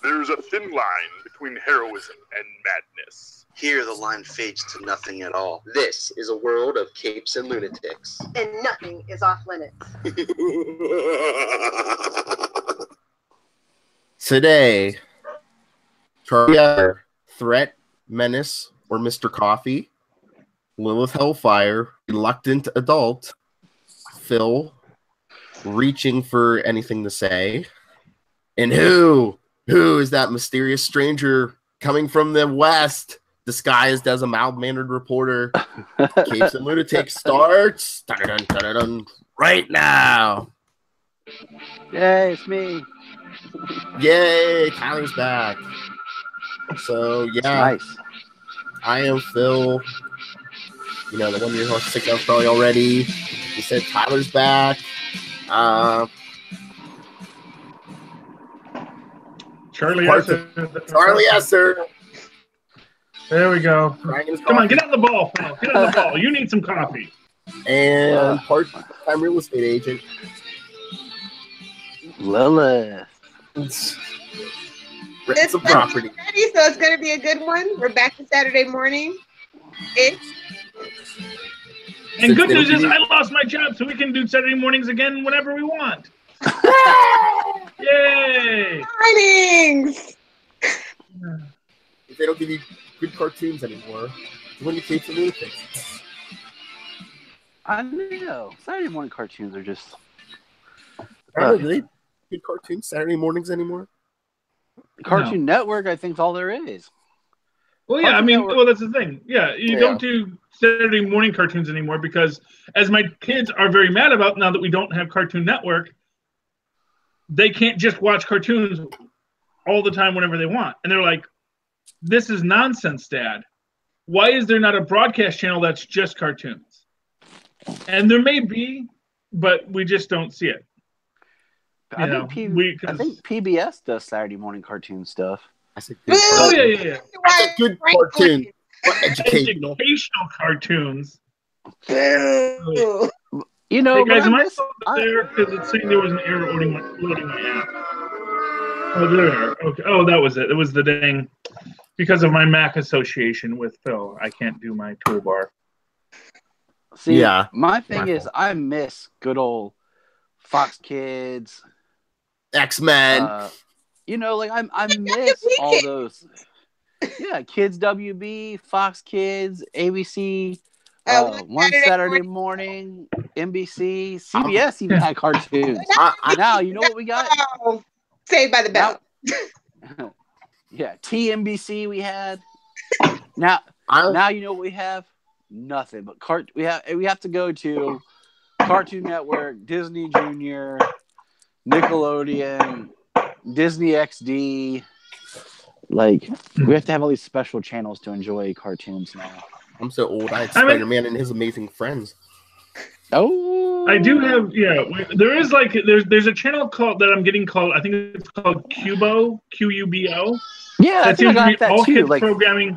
there's a thin line between heroism and madness. Here the line fades to nothing at all. This is a world of capes and lunatics. And nothing is off limits. Today, Charlie, Threat, Menace, or Mr. Coffee, Lilith Hellfire, Reluctant Adult, Phil, Reaching for Anything to Say, and who is that mysterious stranger coming from the West, disguised as a mild-mannered reporter? Capes and Lunatics starts right now. Yay, it's me. Yay, Tyler's back. So, yeah. Nice. I am Phil. You know, the one you're sick of probably already. He said Tyler's back. Charlie Esser. Charlie Esser. There we go. Come on, get on the ball, Phil. Get on the ball. You need some coffee. And part-time real estate agent. Lilith. Rent some property. Ready, so it's going to be a good one. We're back to Saturday morning. And good news is I lost my job, so we can do Saturday mornings again whenever we want. Yay! Mornings! If they don't give you good cartoons anymore, when you Capes and Lunatics. I know. Saturday morning cartoons are just... Really? Good cartoons Saturday mornings anymore? Cartoon Network, I think, is all there is. Well, yeah, well, that's the thing. Yeah, you don't do Saturday morning cartoons anymore because, as my kids are very mad about now that we don't have Cartoon Network, they can't just watch cartoons all the time whenever they want. And they're like, this is nonsense, Dad. Why is there not a broadcast channel that's just cartoons? And there may be, but we just don't see it. I think PBS does Saturday morning cartoon stuff. I said good yeah. Good cartoon. Educational cartoons. You know, hey guys, am I still there? Because it's saying there was an error loading my app. Oh, there. Okay. Oh, that was it. It was the dang. Because of my Mac association with Phil, I can't do my toolbar. See, my thing is, I miss good old Fox Kids, X-Men. You know, like I miss all those. Yeah, Kids WB, Fox Kids, ABC, One Saturday Morning, NBC, CBS even had cartoons. Now you know what we got? Saved by the Bell. Yeah, TNBC we had. Now you know what we have? Nothing but we have to go to Cartoon Network, Disney Junior, Nickelodeon, Disney XD. Like, we have to have all these special channels to enjoy cartoons now. I'm so old. I had Spider-Man and His Amazing Friends. Oh, I do have. Yeah, there is like there's a channel that I'm getting called. I think it's called Cubo, QUBO. Yeah, that seems to be all too. kids programming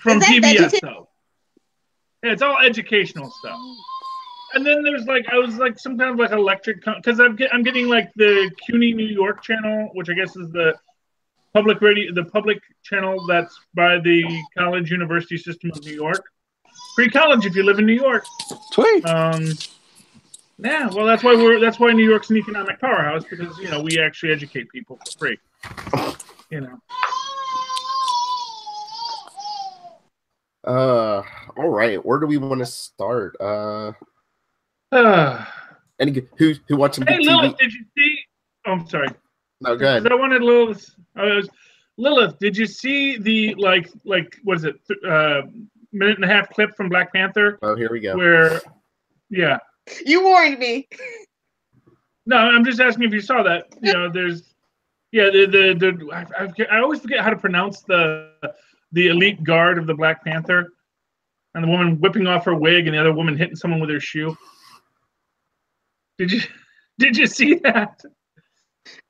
from PBS though. Yeah, it's all educational stuff. And then there's I was some kind of electric, because I'm getting the CUNY New York channel, which I guess is the public radio, the public channel that's by the college university system of New York. Free college if you live in New York. Sweet. Yeah, well that's why New York's an economic powerhouse, because we actually educate people for free. All right, where do we want to start? Who watched some good TV? Lilith, did you see? Oh, I'm sorry. No, go ahead. I wanted Lilith. Lilith, did you see the what is it? Minute and a half clip from Black Panther? Oh, here we go. Where, you warned me. No, I'm just asking if you saw that. There's, I always forget how to pronounce the elite guard of the Black Panther, and the woman whipping off her wig, and the other woman hitting someone with her shoe. Did you see that?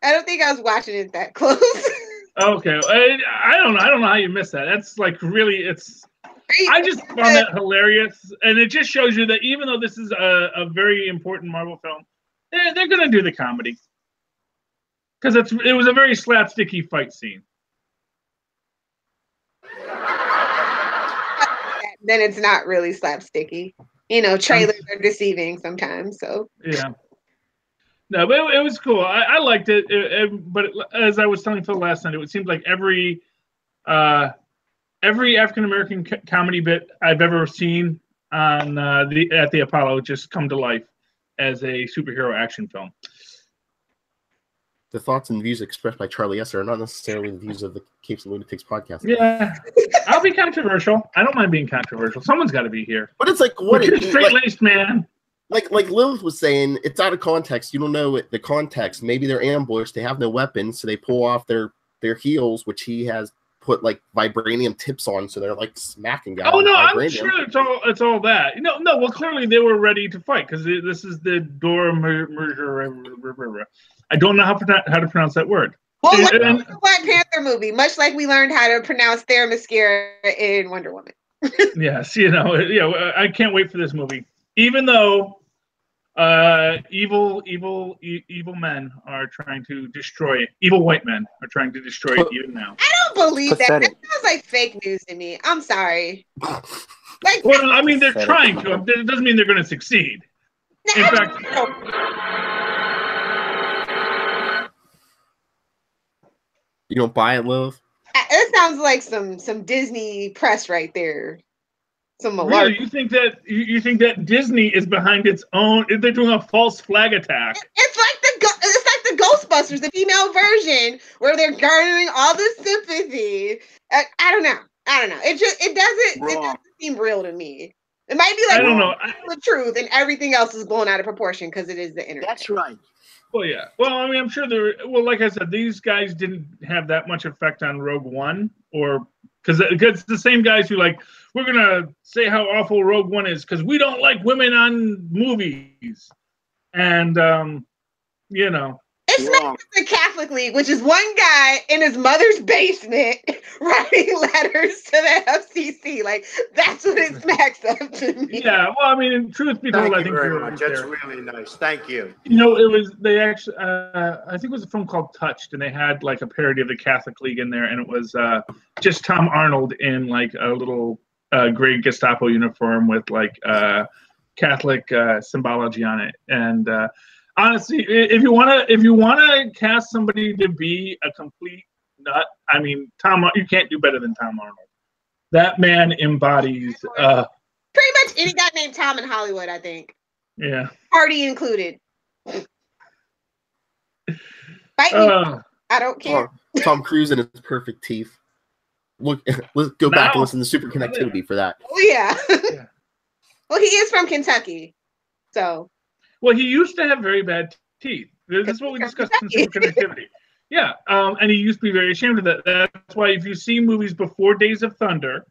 I don't think I was watching it that close. Okay, I don't know how you missed that. That's really I just found that hilarious, and it just shows you that even though this is a very important Marvel film, they're gonna do the comedy because it was a very slapsticky fight scene. then it's not really slapsticky. You know, trailers are deceiving sometimes. So yeah. No, but it was cool. I liked it, but as I was telling Phil last night, it seemed like every African American comedy bit I've ever seen on at the Apollo just come to life as a superhero action film. The thoughts and views expressed by Charlie S. are not necessarily the views of the Capes and Lunatics podcast. Yeah, I'll be controversial. I don't mind being controversial. Someone's got to be here. But it's like what you're straight-laced, man. Like Lilith was saying, it's out of context. You don't know the context. Maybe they're ambushed. They have no weapons, so they pull off their heels, which he has put like vibranium tips on, so they're like smacking guys. Oh no, I'm sure it's all that. No. Well, clearly they were ready to fight because this is the Dora merger. I don't know how to pronounce that word. Well, like the Black Panther movie, much like we learned how to pronounce Themyscira in Wonder Woman. Yes, I can't wait for this movie. Even though evil men are trying to destroy it. Evil white men are trying to destroy it even now. I don't believe that. That sounds like fake news to me. I'm sorry. Like, well, I mean, they're trying to. It doesn't mean they're going to succeed. In fact, you don't buy it, Lilith? It sounds like some Disney press right there. Really, you think that Disney is behind its own? They're doing a false flag attack. It's like the Ghostbusters, the female version, where they're garnering all the sympathy. I don't know. It doesn't seem real to me. It might be like I don't know the truth, and everything else is blown out of proportion because it is the internet. That's right. Well, yeah. Well, I mean, I'm sure like I said, these guys didn't have that much effect on Rogue One, or because it's the same guys who we're gonna say how awful Rogue One is because we don't like women on movies, and It's not the Catholic League, which is one guy in his mother's basement writing letters to the FCC. Like, that's what it smacks up to me. Yeah, well, I mean, truth be told, I think very much. That's really nice. Thank you. They actually, I think it was a film called Touched, and they had like a parody of the Catholic League in there, and it was just Tom Arnold in like a little gray Gestapo uniform with like Catholic symbology on it, and honestly, if you wanna cast somebody to be a complete nut, I mean, you can't do better than Tom Arnold. That man embodies pretty much any guy named Tom in Hollywood, I think. Yeah. Party included. Fight me. I don't care. Tom Cruise and his perfect teeth. Look, let's go back and listen to Super Connectivity for that. Oh yeah. Well, he is from Kentucky, so. Well, he used to have very bad teeth. This is what we discussed in Super Connectivity. Yeah, and he used to be very ashamed of that. That's why if you see movies before Days of Thunder,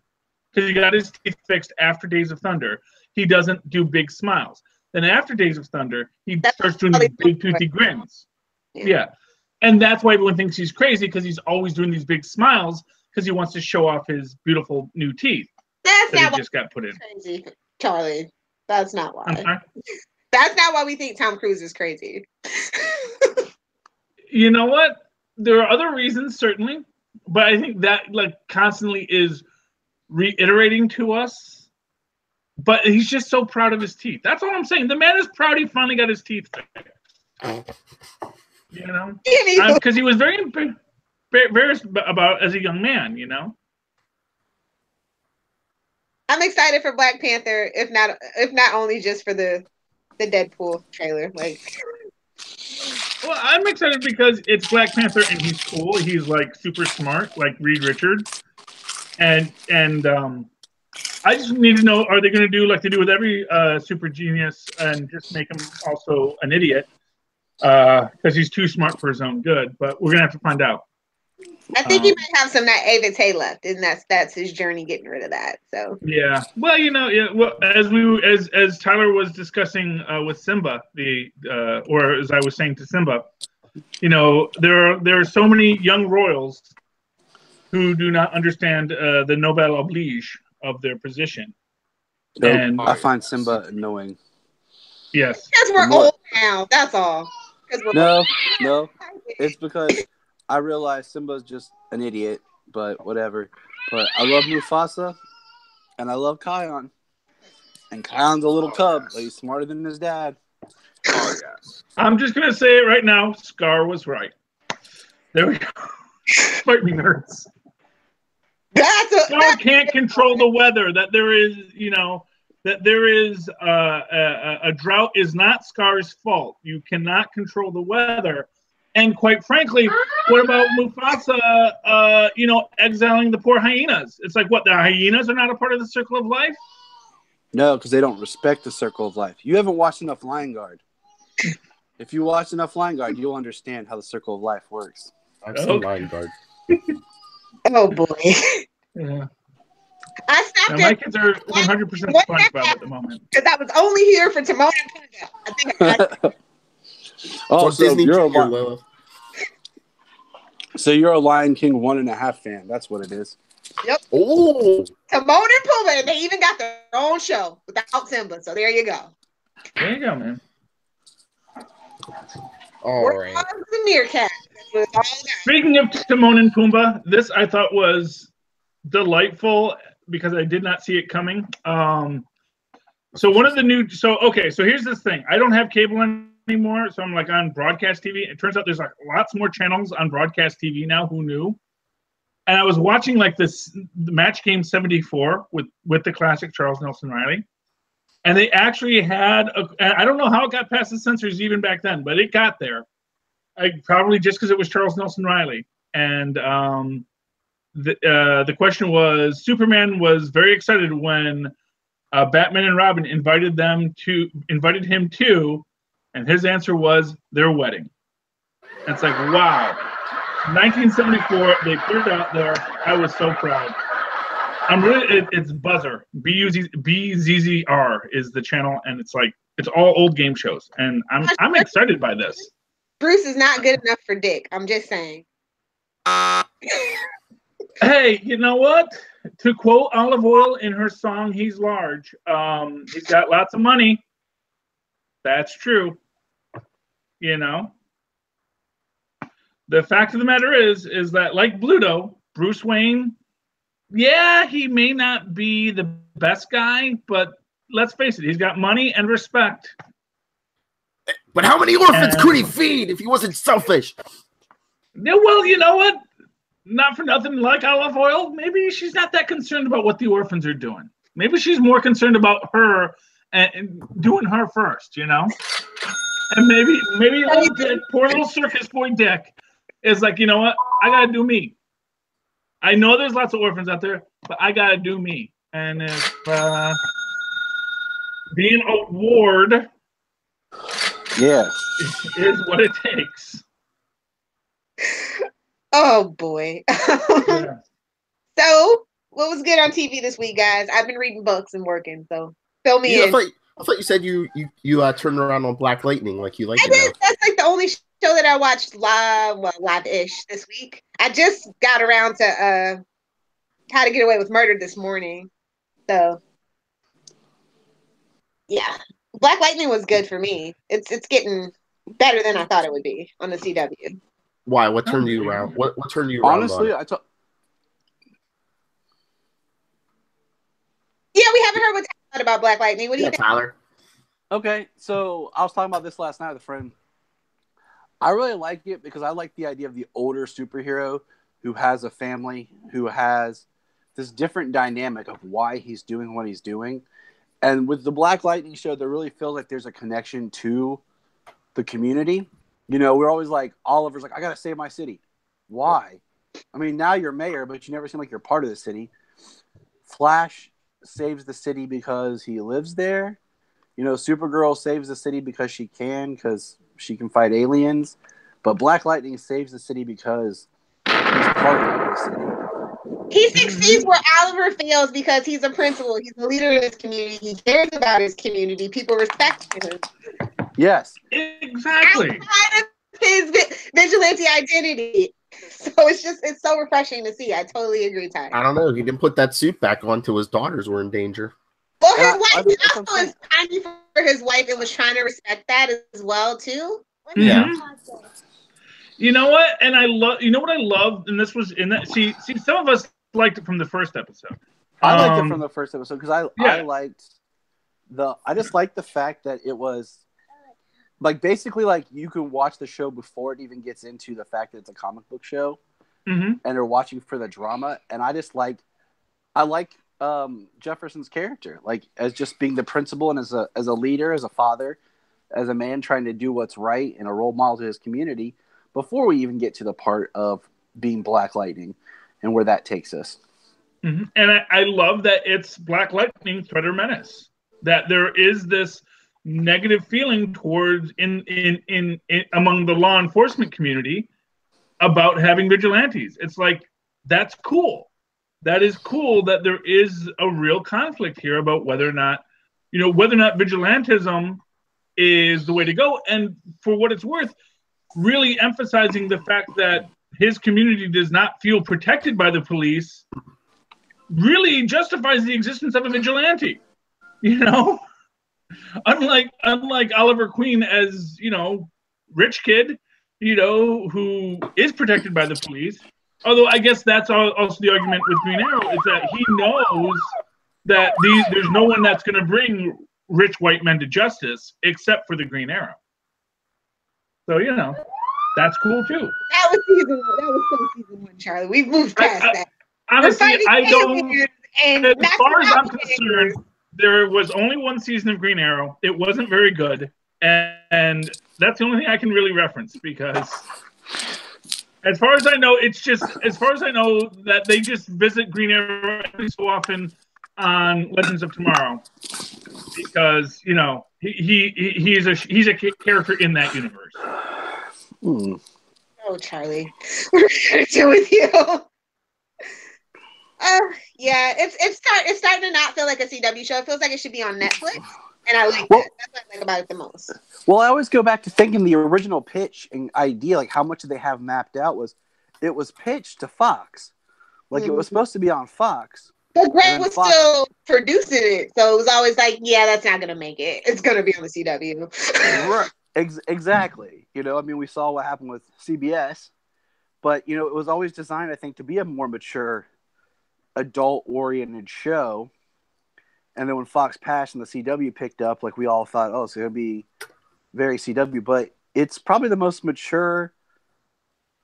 because he got his teeth fixed after Days of Thunder, he doesn't do big smiles. Then after Days of Thunder, he starts doing these big toothy grins. Yeah. And that's why everyone thinks he's crazy, because he's always doing these big smiles because he wants to show off his beautiful new teeth that he just got put in. Crazy, Charlie. That's not why. I'm sorry? That's not why we think Tom Cruise is crazy. You know what? There are other reasons, certainly, but I think that constantly is reiterating to us. But he's just so proud of his teeth. That's all I'm saying. The man is proud he finally got his teeth fixed. You know, because he was very embarrassed about as a young man. You know. I'm excited for Black Panther, if not only just for the Deadpool trailer. Well, I'm excited because it's Black Panther and he's cool. He's like super smart, like Reed Richards, and I just need to know: are they going to do like they do with every super genius and just make him also an idiot because he's too smart for his own good? But we're gonna have to find out. I think he might have some naivete left, and that's his journey getting rid of that. So yeah, well, well, as Tyler was discussing with Simba, or as I was saying to Simba, there are so many young royals who do not understand the noble oblige of their position. Nope. And I find Simba annoying. Yes, because we're old now. That's all. No, it's because I realize Simba's just an idiot, but whatever. But I love Mufasa, And I love Kion. And Kion's a little cub, but he's smarter than his dad. Oh yes. I'm just gonna say it right now. Scar was right. There we go. Fight me, nerds. Scar can't control the weather. That there is, a drought is not Scar's fault. You cannot control the weather. And quite frankly, what about Mufasa? Exiling the poor hyenas. It's like what, the hyenas are not a part of the circle of life? No, because they don't respect the circle of life. You haven't watched enough Lion Guard. If you watch enough Lion Guard, you'll understand how the circle of life works. I've seen Lion Guard. Oh boy. Yeah. I stopped my kids are 100% SpongeBob at the moment. because I was only here for Timon and Pumbaa. I think Oh, so Disney you're, Junior, Lilith. so you're a Lion King 1.5 fan. That's what it is. Yep. Oh, Timon and Pumbaa, and they even got their own show without Simba. So there you go. There you go, man. all right. The meerkat. That's what it's all about. Speaking of Timon and Pumbaa, this I thought was delightful because I did not see it coming. So one of the new, so here's this thing. I don't have cable anymore, so I'm like on broadcast TV. It turns out there's like lots more channels on broadcast TV now. Who knew? And I was watching like the Match Game 74 with the classic Charles Nelson Riley. And they actually had, I don't know how it got past the censors even back then, but it got there. Probably just because it was Charles Nelson Riley. And the question was, Superman was very excited when Batman and Robin invited him to, and his answer was their wedding. And it's like, wow. 1974, they put it out there. I was so proud. It's Buzzer. BZZR is the channel, and it's like it's all old game shows, and I'm excited by this. Bruce is not good enough for Dick. I'm just saying. Hey, you know what? To quote Olive Oil in her song "He's Large," he's got lots of money. That's true. You know. The fact of the matter is that like Bluto, Bruce Wayne. Yeah, he may not be the best guy, but let's face it, he's got money and respect. But how many orphans could he feed if he wasn't selfish? Yeah, well, you know what? Not for nothing, like Olive Oil, maybe she's not that concerned about what the orphans are doing. Maybe she's more concerned about her and doing her first, you know? And maybe little Dick, poor little circus boy Dick, is like, you know what? I got to do me. I know there's lots of orphans out there, but I gotta do me. And if being a ward, is what it takes. Oh boy. Yeah. So, what was good on TV this week, guys? I've been reading books and working, so fill me in. I thought you said you turned around on Black Lightning, like you like it now. That's like the only show that I watched live-ish this week. I just got around to How to Get Away with Murder this morning. So, yeah. Black Lightning was good for me. It's getting better than I thought it would be on the CW. Why? What turned you around? What turned you around? Honestly, Yeah, we haven't heard what Tyler thought about Black Lightning. What do you think? Tyler? Okay, so I was talking about this last night with a friend. I really like it because I like the idea of the older superhero who has a family, who has this different dynamic of why he's doing what he's doing. And with the Black Lightning show, there really feels like there's a connection to the community. You know, we're always like, Oliver's like, I got to save my city. Why? I mean, now you're mayor, but you never seem like you're part of the city. Flash saves the city because he lives there. You know, Supergirl saves the city because she can fight aliens. But Black Lightning saves the city because he's part of the city. He succeeds where Oliver fails because he's a principal. He's the leader of his community. He cares about his community. People respect him. Yes. Exactly. Outside of his vigilante identity. So it's so refreshing to see. I totally agree, Ty. I don't know. He didn't put that suit back on till his daughters were in danger. Well, his wife also is pining for his wife and was trying to respect that as well, too. Yeah. You know what? And you know what I love? And this was in that. See, some of us liked it from the first episode. I liked it from the first episode because yeah. I just liked the fact that it was like basically like you can watch the show before it even gets into the fact that it's a comic book show, and they're watching for the drama. And I like Jefferson's character, like as just being the principal and as a leader, as a father, as a man trying to do what's right and a role model to his community. Before we even get to the part of being Black Lightning and where that takes us. Mm-hmm. And I love that it's Black Lightning, Threat or Menace. That there is this negative feeling towards in among the law enforcement community about having vigilantes. It's like, that's cool. That is cool that there is a real conflict here about whether or not vigilantism is the way to go. And for what it's worth, really emphasizing the fact that his community does not feel protected by the police really justifies the existence of a vigilante. Unlike Oliver Queen as, rich kid, who is protected by the police. Although I guess that's also the argument with Green Arrow, is that he knows that there's no one that's going to bring rich white men to justice except for the Green Arrow. So, that's cool too. That was so season 1, Charlie. We've moved past that. Honestly, I don't. As far as I'm concerned, there was only one season of Green Arrow. It wasn't very good, and that's the only thing I can really reference, because as far as I know, that they just visit Green Arrow every so often on Legends of Tomorrow, because he's a character in that universe. Oh, Charlie, what are we gonna do with you? Yeah, it's starting to not feel like a CW show. It feels like it should be on Netflix, and I like that. That's what I like about it the most. Well, I always go back to thinking the original pitch and idea, like how much did they have mapped out, it was pitched to Fox, like it was supposed to be on Fox. But Greg was still producing it, so it was always like, yeah, that's not gonna make it. It's gonna be on the CW. Right. Exactly. We saw what happened with CBS, but it was always designed, I think, to be a more mature, adult-oriented show. And then when Fox passed and the CW picked up, like we all thought, oh, it's going to be very CW, but it's probably the most mature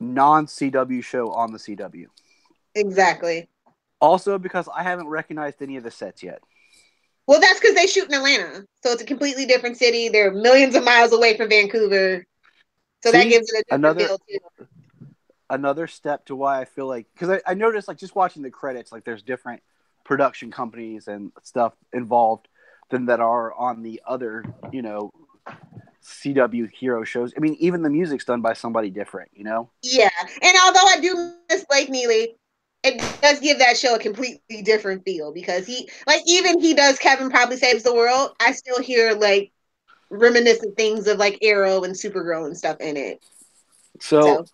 non-CW show on the CW. Exactly. Also, because I haven't recognized any of the sets yet. Well, that's because they shoot in Atlanta, so it's a completely different city. They're millions of miles away from Vancouver, so that gives it a different feel too. Another step to why I feel like, because I noticed, like, just watching the credits, like there's different production companies and stuff involved than that are on the other, CW hero shows. I mean, even the music's done by somebody different, Yeah, and although I do miss Blake Neely, it does give that show a completely different feel, because he does Kevin Probably Saves the World. I still hear like reminiscent things of like Arrow and Supergirl and stuff in it. So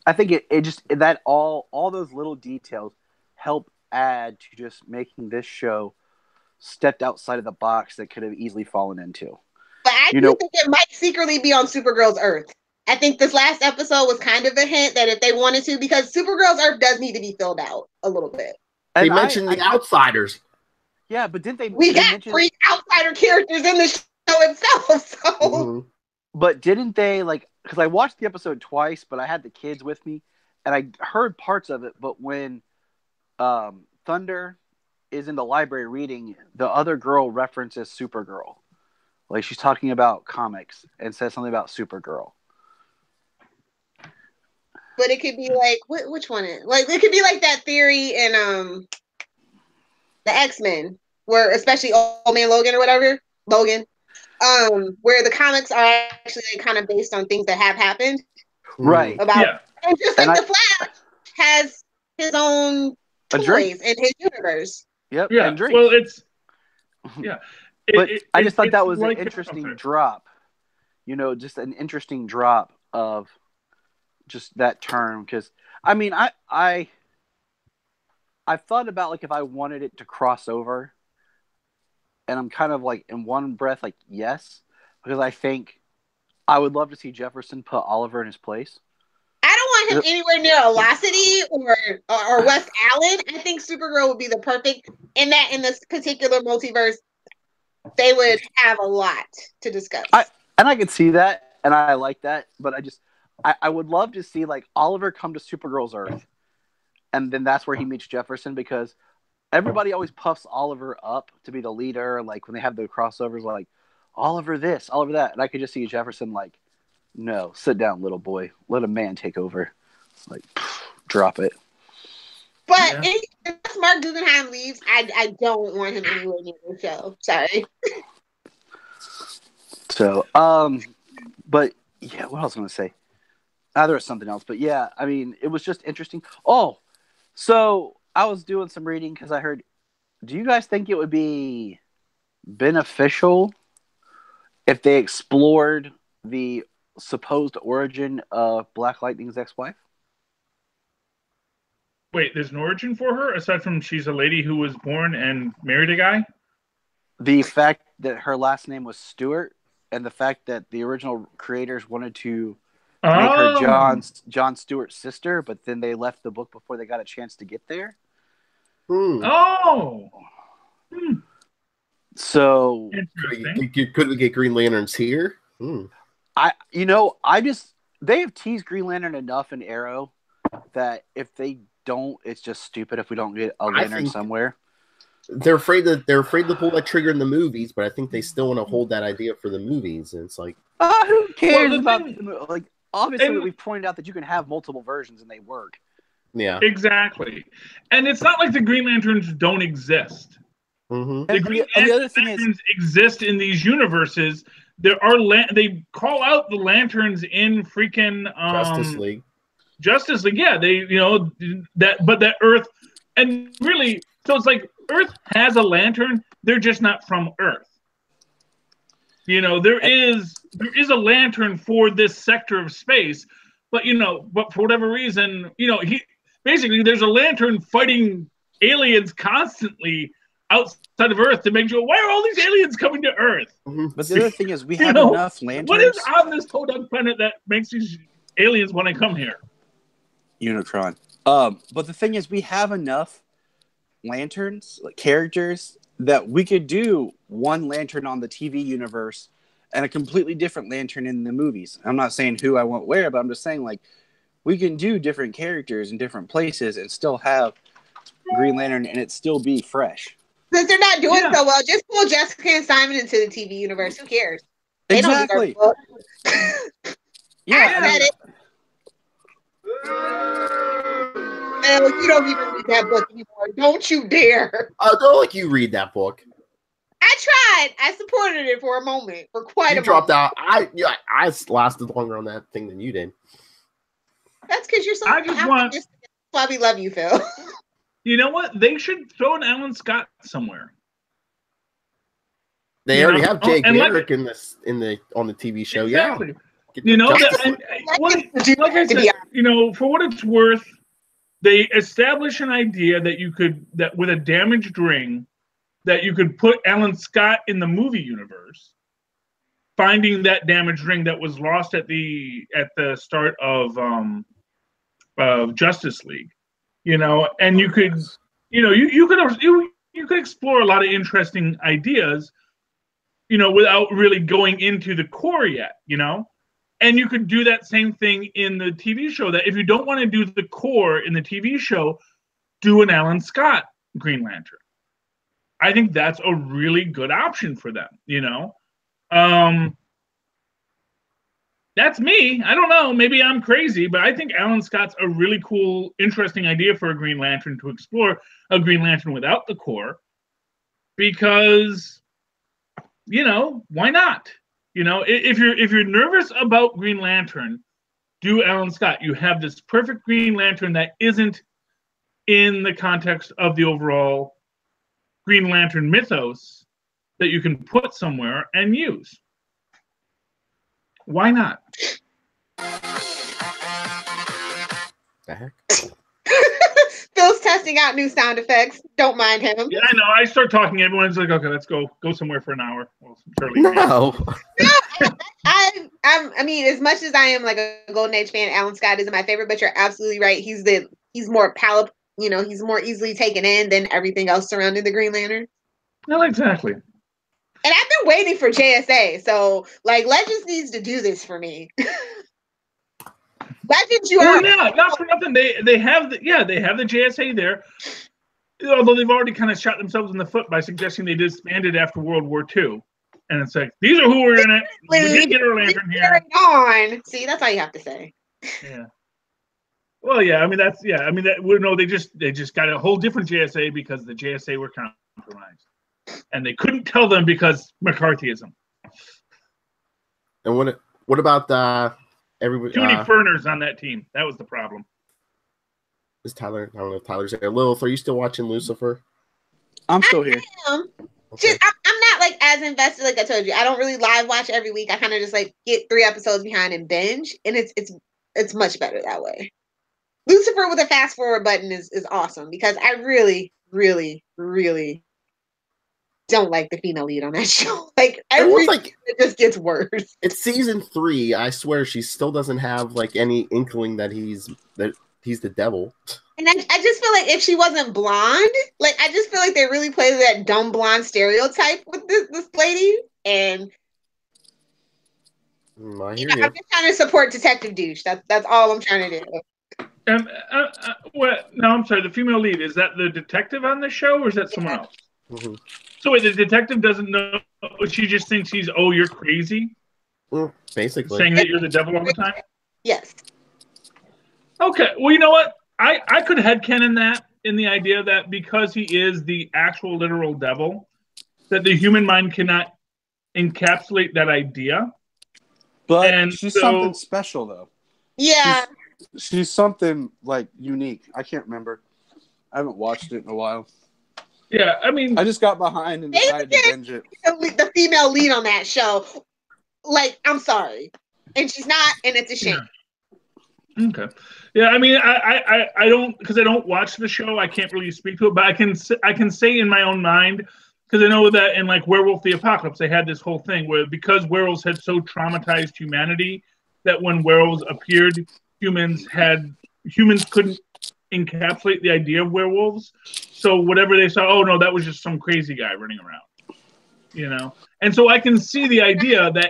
I think it just, that all those little details help add to just making this show stepped outside of the box that could have easily fallen into. But I do think it might secretly be on Supergirl's Earth. I think this last episode was kind of a hint that if they wanted to, because Supergirl's Earth does need to be filled out a little bit. They mentioned the Outsiders. Yeah, but didn't they? We got 3 outsider characters in the show itself. So, but didn't they, like? Because I watched the episode twice, but I had the kids with me, and I heard parts of it. But when Thunder is in the library reading, the other girl references Supergirl, like she's talking about comics and says something about Supergirl. But it could be like, which one? Like, it could be like that theory in the X-Men, where especially Old Man Logan or whatever, Logan, where the comics are actually kind of based on things that have happened. Right. And just like the Flash has his own toys in his universe. Yep. Yeah. And drinks. Well, it's but I just thought that was an interesting drop. Just an interesting drop of just that term, because I mean, I've thought about like if I wanted it to cross over, and I'm kind of like in one breath like yes, because I think I would love to see Jefferson put Oliver in his place. I don't want him anywhere near Velocity or West Allen. I think Supergirl would be the perfect in this particular multiverse. They would have a lot to discuss. I could see that, and I like that, but I would love to see like Oliver come to Supergirl's Earth, and then that's where he meets Jefferson, because everybody always puffs Oliver up to be the leader. Like when they have the crossovers, like Oliver this, Oliver that, and I could just see Jefferson like, no, sit down, little boy, let a man take over, like drop it. But if Mark Guggenheim leaves, I don't want him anywhere near the show. Sorry. So, but yeah, what else was I going to say? There was something else, but yeah, I mean, it was just interesting. Oh, so I was doing some reading because I heard, do you guys think it would be beneficial if they explored the supposed origin of Black Lightning's ex-wife? Wait, there's an origin for her aside from she's a lady who was born and married a guy? The fact that her last name was Stewart, and the fact that the original creators wanted to make her John Stewart's sister, but then they left the book before they got a chance to get there. Oh. So could we get Green Lanterns here? They have teased Green Lantern enough in Arrow that if they don't, it's just stupid if we don't get a Lantern somewhere. They're afraid to pull that trigger in the movies, but I think they still want to hold that idea for the movies. And it's like, who cares about like? Obviously, we've pointed out that you can have multiple versions and they work. Yeah, exactly. And it's not like the Green Lanterns don't exist. Mm-hmm. The Green Lanterns exist in these universes. There are they call out the Lanterns in freaking Justice League. Yeah, they that Earth, and really, so it's like Earth has a Lantern. They're just not from Earth. There is a Lantern for this sector of space, but for whatever reason, there's a Lantern fighting aliens constantly outside of Earth to make sure, why are all these aliens coming to Earth? But the other thing is, we have enough Lanterns. What is on this Podunk planet that makes these aliens want to come here? Unicron. But the thing is, we have enough Lanterns, like characters, that we could do one Lantern on the TV universe and a completely different Lantern in the movies. I'm not saying who I won't wear, but I'm just saying, like, we can do different characters in different places and still have Green Lantern and it still be fresh. Since they're not doing so well, just pull Jessica and Simon into the TV universe. Who cares? Exactly. I read it. You don't even read that book anymore. Don't you dare. Don't like you read that book. I tried. I supported it for a moment. For quite a moment. You dropped out. I lasted longer on that thing than you did. That's because you're so That's why we love you, Phil. You know what? They should throw an Alan Scott somewhere. They already have Jay Garrick on the TV show. Exactly. Yeah. For what it's worth, they establish an idea that with a damaged ring, that you could put Alan Scott in the movie universe, finding that damaged ring that was lost at the start of Justice League, and you could, you could explore a lot of interesting ideas, without really going into the core yet, And you could do that same thing in the TV show, that if you don't want to do the core in the TV show, do an Alan Scott Green Lantern. I think that's a really good option for them, That's me. I don't know. Maybe I'm crazy, but I think Alan Scott's a really cool, interesting idea for a Green Lantern to explore, a Green Lantern without the core. Because, why not? If you're nervous about Green Lantern, do Alan Scott. You have this perfect Green Lantern that isn't in the context of the overall Green Lantern mythos that you can put somewhere and use. Why not? The heck? Phil's testing out new sound effects. Don't mind him. Yeah, I know. I start talking. Everyone's like, "Okay, let's go somewhere for an hour." Well, no. I mean, as much as I am like a Golden Age fan, Alan Scott isn't my favorite, but you're absolutely right. He's more palatable, he's more easily taken in than everything else surrounding the Green Lantern. No, exactly. And I've been waiting for JSA, so like Legends needs to do this for me. Legends, not for nothing. They have the JSA there. Although they've already kind of shot themselves in the foot by suggesting they disbanded after World War II. And it's like, these are who were in it. We didn't get our lantern here. On. See, that's all you have to say. Yeah. Well, yeah. I mean, they just got a whole different JSA because the JSA were compromised, and they couldn't tell them because McCarthyism. And what about everybody? Too many Furners on that team. That was the problem. Is Tyler? I don't know if Tyler's there. Lilith, are you still watching Lucifer? I'm still here. Okay. I'm not like as invested. Like I told you, I don't really live watch every week. I kind of just like get 3 episodes behind and binge, and it's much better that way. Lucifer with a fast forward button is awesome because I really, really, really don't like the female lead on that show. Like it just gets worse. It's season 3. I swear she still doesn't have like any inkling that he's the devil. And I just feel like if she wasn't blonde, like I just feel like they really played that dumb blonde stereotype with this lady. And I'm just trying to support Detective Douche. That's all I'm trying to do. Now I'm sorry. The female lead, is that the detective on the show, or is that someone else? Mm-hmm. So wait, the detective doesn't know. She just thinks you're crazy. Basically, saying that you're the devil all the time. Yes. Okay. Well, you know what? I could headcanon that in the idea that because he is the actual literal devil, that the human mind cannot encapsulate that idea. But she's something special, though. Yeah. She's something like unique. I can't remember. I haven't watched it in a while. Yeah, I mean, I just got behind and decided to binge it. The female lead on that show, like, I'm sorry, and she's not, and it's a shame. Yeah. Okay. Yeah, I mean, I don't, because I don't watch the show, I can't really speak to it, but I can say in my own mind, because I know that in like Werewolf the Apocalypse, they had this whole thing where because werewolves had so traumatized humanity that when werewolves appeared, humans couldn't encapsulate the idea of werewolves. So whatever they saw, oh no, that was just some crazy guy running around, And so I can see the idea that,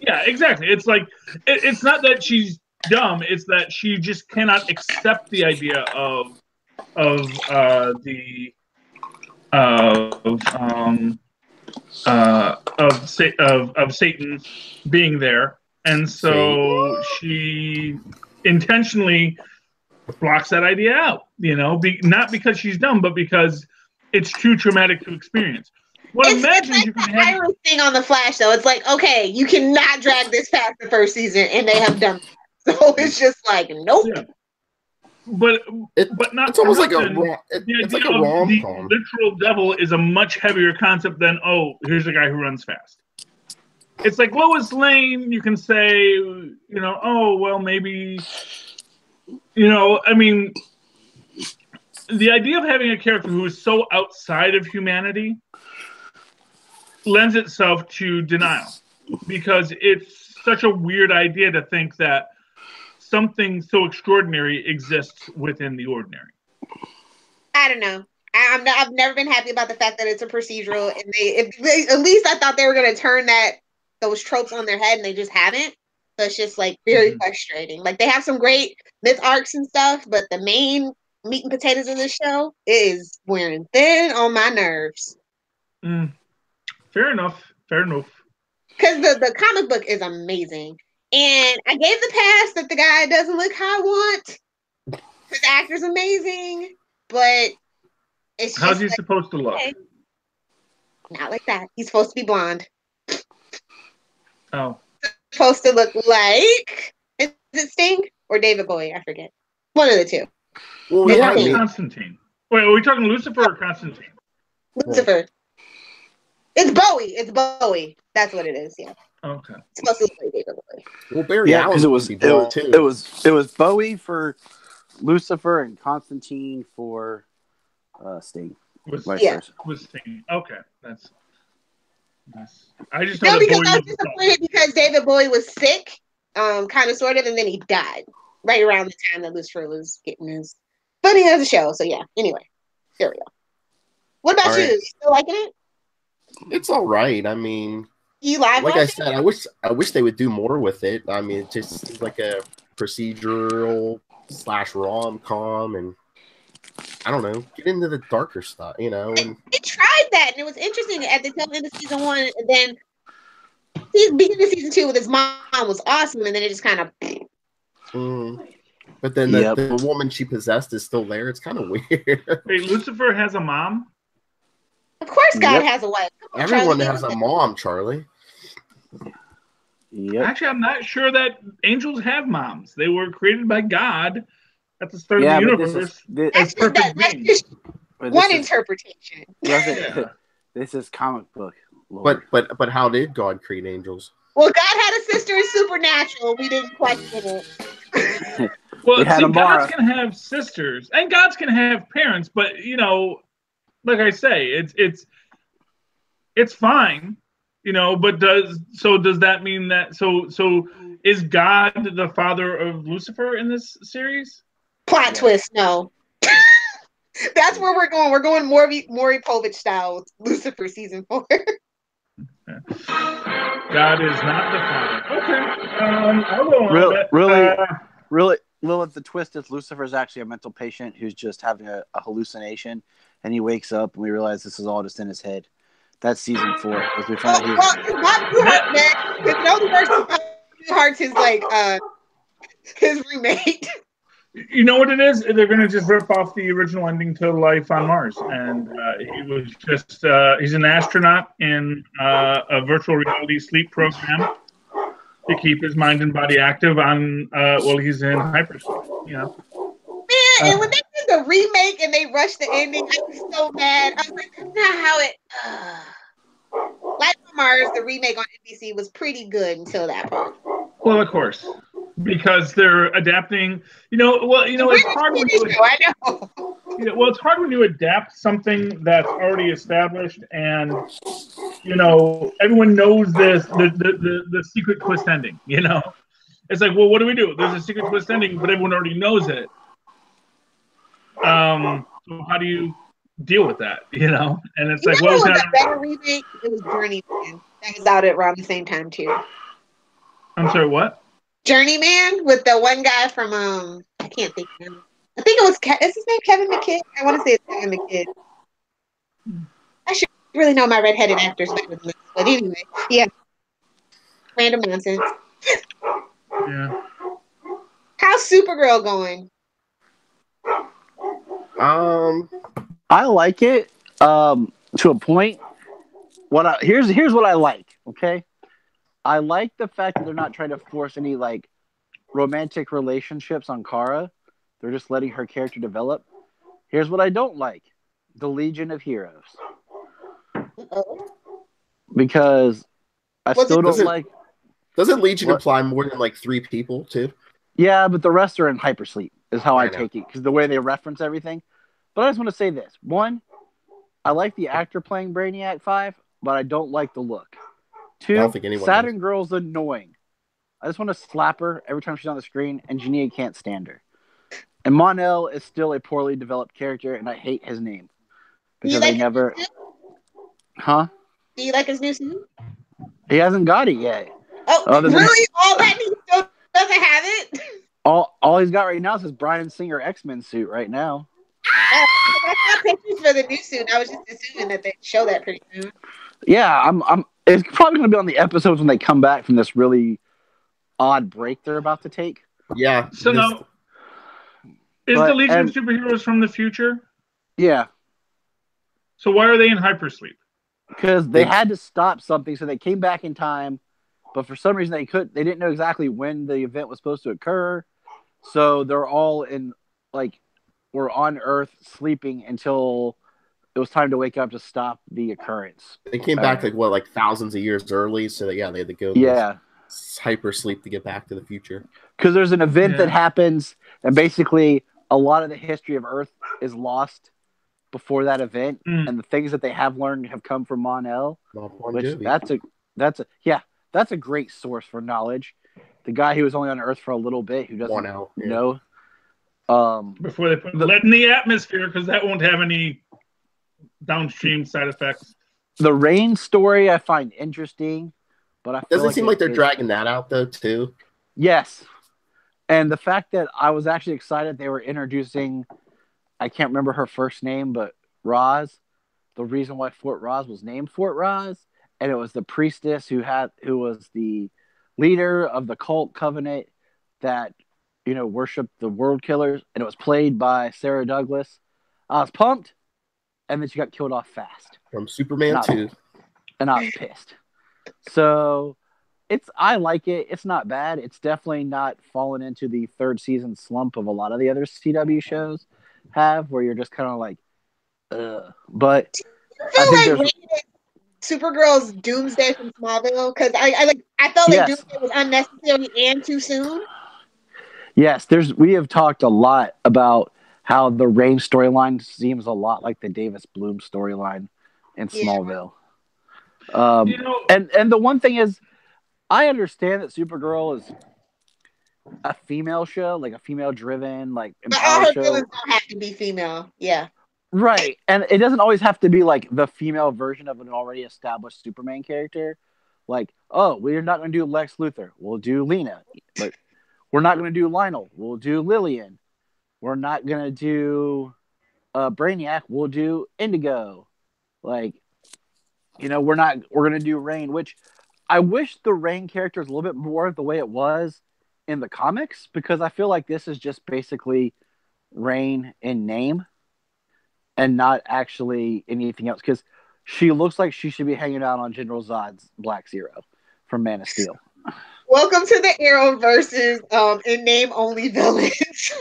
yeah, exactly. It's like it's not that she's dumb; it's that she just cannot accept the idea of Satan being there, and so she intentionally blocks that idea out. Not because she's dumb, but because it's too traumatic to experience. It's like the Iris thing on the Flash, though. It's like, okay, you cannot drag this past the first season, and they have done that. So it's just like, nope. Yeah. But not. It's almost like a rom-com. The literal devil is a much heavier concept than here's a guy who runs fast. It's like Lois Lane. You can say, maybe, I mean, the idea of having a character who is so outside of humanity lends itself to denial, because it's such a weird idea to think that something so extraordinary exists within the ordinary. I don't know. I've never been happy about the fact that it's a procedural, and at least I thought they were going to turn those tropes on their head, and they just haven't. So it's just like very frustrating. Like they have some great myth arcs and stuff, but the main meat and potatoes of this show is wearing thin on my nerves. Fair enough. Because the comic book is amazing. And I gave the pass that the guy doesn't look how I want. His actor's amazing, but it's just how's he supposed to look? Okay. Not like that. He's supposed to be blonde. Oh. Supposed to look like, is it Sting or David Bowie? I forget. One of the two. Well, Constantine. Wait, are we talking Lucifer or Constantine? Lucifer. It's Bowie. It's Bowie. That's what it is. Yeah. Okay. It's supposed to look like David Bowie. Well, Barry Allen because it was Bowie for Lucifer and Constantine for Sting. Was Sting. Okay, that's. I just know No, that because Bowie I was was disappointed because David Bowie was sick, kind of, sort of, and then he died right around the time that Lucifer was getting his footing of the show. So yeah. Anyway, there we go. What about All you? right. You still liking it? It's all right. I mean, You live like I watch said, I wish they would do more with it. I mean, it just seems like a procedural / rom-com, and I don't know, get into the darker stuff, you know. And They tried that, and it was interesting at the tail end of season 1, and then beginning of season 2 with his mom was awesome, and then it just kind of. But then Yep. the woman she possessed is still there. It's kind of weird. Wait, Lucifer has a mom? Of course, God Yep. has a wife. Come on, Everyone Charlie, has a mom, Charlie. Yep. Actually, I'm not sure that angels have moms. They were created by God at the start Yeah, of the but universe this as perfect that's beings. just but one this is, interpretation. Yeah. this is comic book. Lord. But how did God create angels? Well, God had a sister in Supernatural. We didn't question it. Well, They had see, a Mara. gods can have sisters, and gods can have parents, but you know, like I say, it's fine, you know. But does that mean that so is God the father of Lucifer in this series? Plot twist, no. That's where we're going. We're going Maury Povich style with Lucifer season 4. God is not the father. Okay, I'll go on with it. Really, Lilith, the twist is Lucifer is actually a mental patient who's just having a hallucination, and he wakes up and we realize this is all just in his head. That's season 4. As we find out Well, it's not Blue Heart, man. It only works because Blue Heart's his roommate. You know what it is? They're going to just rip off the original ending to Life on Mars. And he was just, he's an astronaut in a virtual reality sleep program to keep his mind and body active on, while he's in hyperspace, you know? Man, and when they did the remake and they rushed the ending, I was so mad. I was like, that's not how it. Life on Mars, the remake on NBC, was pretty good until that part. Well, of course. Because they're adapting, it's hard when you I know. well, it's hard when you adapt something that's already established, and everyone knows the secret twist ending. It's like, well, what do we do? There's a secret twist ending, but everyone already knows it. So how do you deal with that? And it's like, well, it was a better remake. It was Journeyman. That was out at around the same time too. I'm sorry, what? Journeyman with the one guy from I can't think of him. I think it was is his name Kevin McKidd? I want to say it's Kevin McKidd. I should really know my redheaded actors better than this, but anyway, yeah. Random nonsense. Yeah. How's Supergirl going? I like it to a point. Here's what I like. Okay. I like the fact that they're not trying to force any romantic relationships on Kara. They're just letting her character develop. Here's what I don't like: the Legion of Heroes. Because I still don't like. Doesn't Legion imply more than 3 people too? Yeah, but the rest are in hypersleep. Is how I take it, because the way they reference everything. But I just want to say this: 1, I like the actor playing Brainiac 5, but I don't like the look. 2, Saturn Girl's annoying. I just want to slap her every time she's on the screen, and Jania can't stand her. And Mon-El is still a poorly developed character, and I hate his name. Because they never... Huh? Do you like his new suit? He hasn't got it yet. Oh, really? All that he still doesn't have it? All he's got right now is his Bryan Singer X-Men suit right now. I saw pictures for the new suit. I was just assuming that they'd show that pretty soon. Yeah, it's probably going to be on the episodes when they come back from this really odd break they're about to take. Yeah. So now, is the Legion of Superheroes from the future? Yeah. So why are they in hypersleep? Because they had to stop something, so they came back in time, but for some reason they didn't know exactly when the event was supposed to occur. So they're all were on Earth sleeping until it was time to wake up to stop the occurrence. They came back thousands of years early, so they had to go hyper sleep to get back to the future. Because there's an event that happens, and basically a lot of the history of Earth is lost before that event, and the things that they have learned have come from Mon-El, which that's a great source for knowledge. The guy who was only on Earth for a little bit, who doesn't know. Before they put lead in the atmosphere, because that won't have any downstream side effects. The Rain story I find interesting, but I feel doesn't seem like they're dragging that out though too. Yes, and the fact that I was actually excited they were introducing, I can't remember her first name, but Roz. The reason why Fort Roz was named Fort Roz, and it was the priestess who was the leader of the cult covenant that worshipped the world killers, and it was played by Sarah Douglas. I was pumped, and then she got killed off fast from Superman 2, and I was pissed. So I like it. It's not bad. It's definitely not fallen into the third season slump of a lot of the other CW shows have, where you're just kind of like, ugh. But I feel like Supergirl's Doomsday from Smallville, because I felt like Doomsday was unnecessary and too soon. Yes, we have talked a lot about how the Reign storyline seems a lot like the Davis Bloom storyline in Smallville. And the one thing is, I understand that Supergirl is a female show, like a female-driven, like empowered show. Villains don't have to be female, yeah. Right, and it doesn't always have to be like the female version of an already established Superman character. Like, oh, we're not going to do Lex Luthor. We'll do Lena. But we're not going to do Lionel. We'll do Lillian. We're not going to do Brainiac. We'll do Indigo. Like, we're going to do Reign, which I wish the Reign character is a little bit more the way it was in the comics, because I feel like this is just basically Reign in name and not actually anything else, because she looks like she should be hanging out on General Zod's Black Zero from Man of Steel. Welcome to the Arrowverse's in name only villains.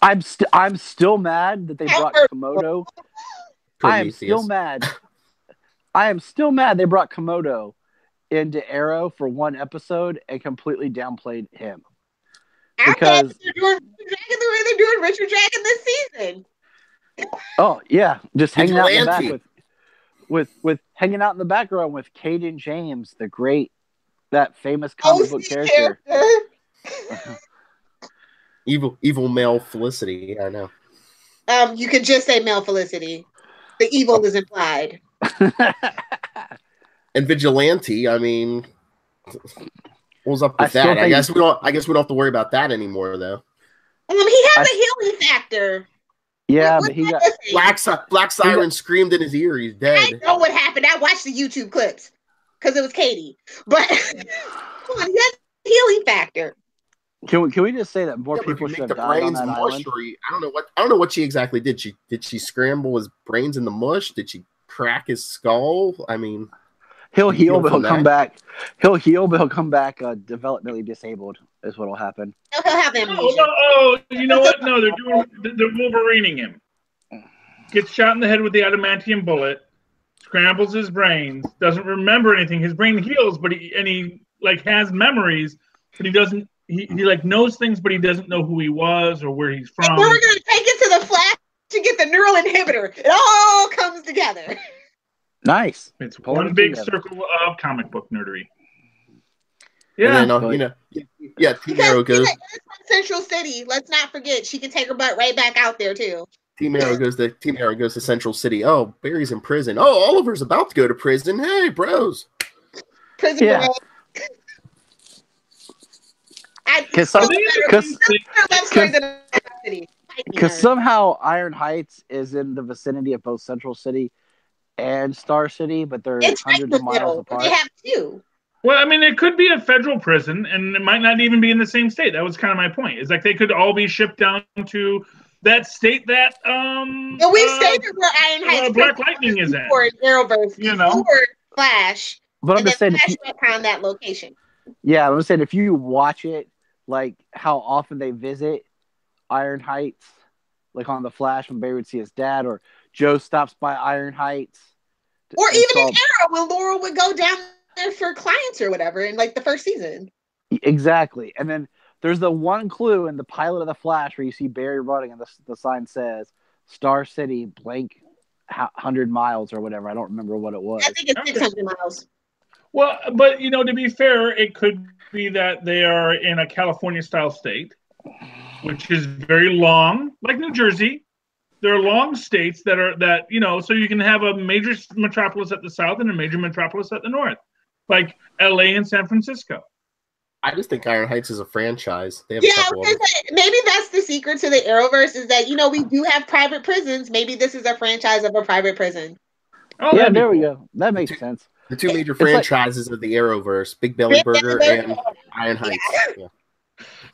I'm still mad that they brought Komodo. I am still mad they brought Komodo into Arrow for one episode and completely downplayed him. Because they're doing Dragon the way they're doing Richard Dragon this season. Oh yeah, just hanging out in the back with hanging out in the background with Caden James, that famous comic book character. evil male Felicity. I know. You could just say male Felicity. The evil is implied. And Vigilante. I mean, what was up with that? I guess we don't have to worry about that anymore, though. He has a healing factor. Yeah, but he got Black Siren screamed in his ear. He's dead. I know what happened. I watched the YouTube clips because it was Katie. But come on, he has a healing factor. Can we just say that more people should have died on that island? I don't know what she exactly did. Did she scramble his brains in the mush? Did she crack his skull? I mean, he'll heal, but he'll come back. He'll heal, but he'll come back developmentally disabled. Is what'll happen. He'll have amnesia. Oh, you know what? No, they're Wolverining him. Gets shot in the head with the adamantium bullet. Scrambles his brains. Doesn't remember anything. His brain heals, but he has memories, but he doesn't. He knows things, but he doesn't know who he was or where he's from. We're gonna take it to the Flash to get the neural inhibitor. It all comes together. Nice. It's one big circle of comic book nerdery. Yeah, Team Arrow goes from Central City. Let's not forget, she can take her butt right back out there too. Team Arrow goes to Central City. Oh, Barry's in prison. Oh, Oliver's about to go to prison. Hey, bros. Prison bros. Because somehow Iron Heights is in the vicinity of both Central City and Star City, but they're hundreds of miles apart. They have two. Well, I mean, it could be a federal prison, and it might not even be in the same state. That was kind of my point. It's like they could all be shipped down to that state that But we've stated where Iron Heights Black Lightning is in. Or Arrowverse, Flash, but I'm just saying, Flash around that location. Yeah, I'm just saying, if you watch it, like how often they visit Iron Heights, like on the Flash when Barry would see his dad, or Joe stops by Iron Heights, or even in Arrow when Laurel would go down there for clients or whatever in like the first season. Exactly. And then there's the one clue in the pilot of the Flash where you see Barry running and the sign says Star City blank 100 miles or whatever. I don't remember what it was. I think it's 600 miles. Well, but to be fair, it could be that they are in a California-style state, which is very long, like New Jersey. There are long states that so you can have a major metropolis at the south and a major metropolis at the north, like LA and San Francisco. I just think Iron Heights is a franchise. They have maybe that's the secret to the Arrowverse is that we do have private prisons. Maybe this is a franchise of a private prison. Oh, yeah, there we go. That makes sense. The two major franchises of the Arrowverse: Big Belly Burger and Iron Heights. Yeah.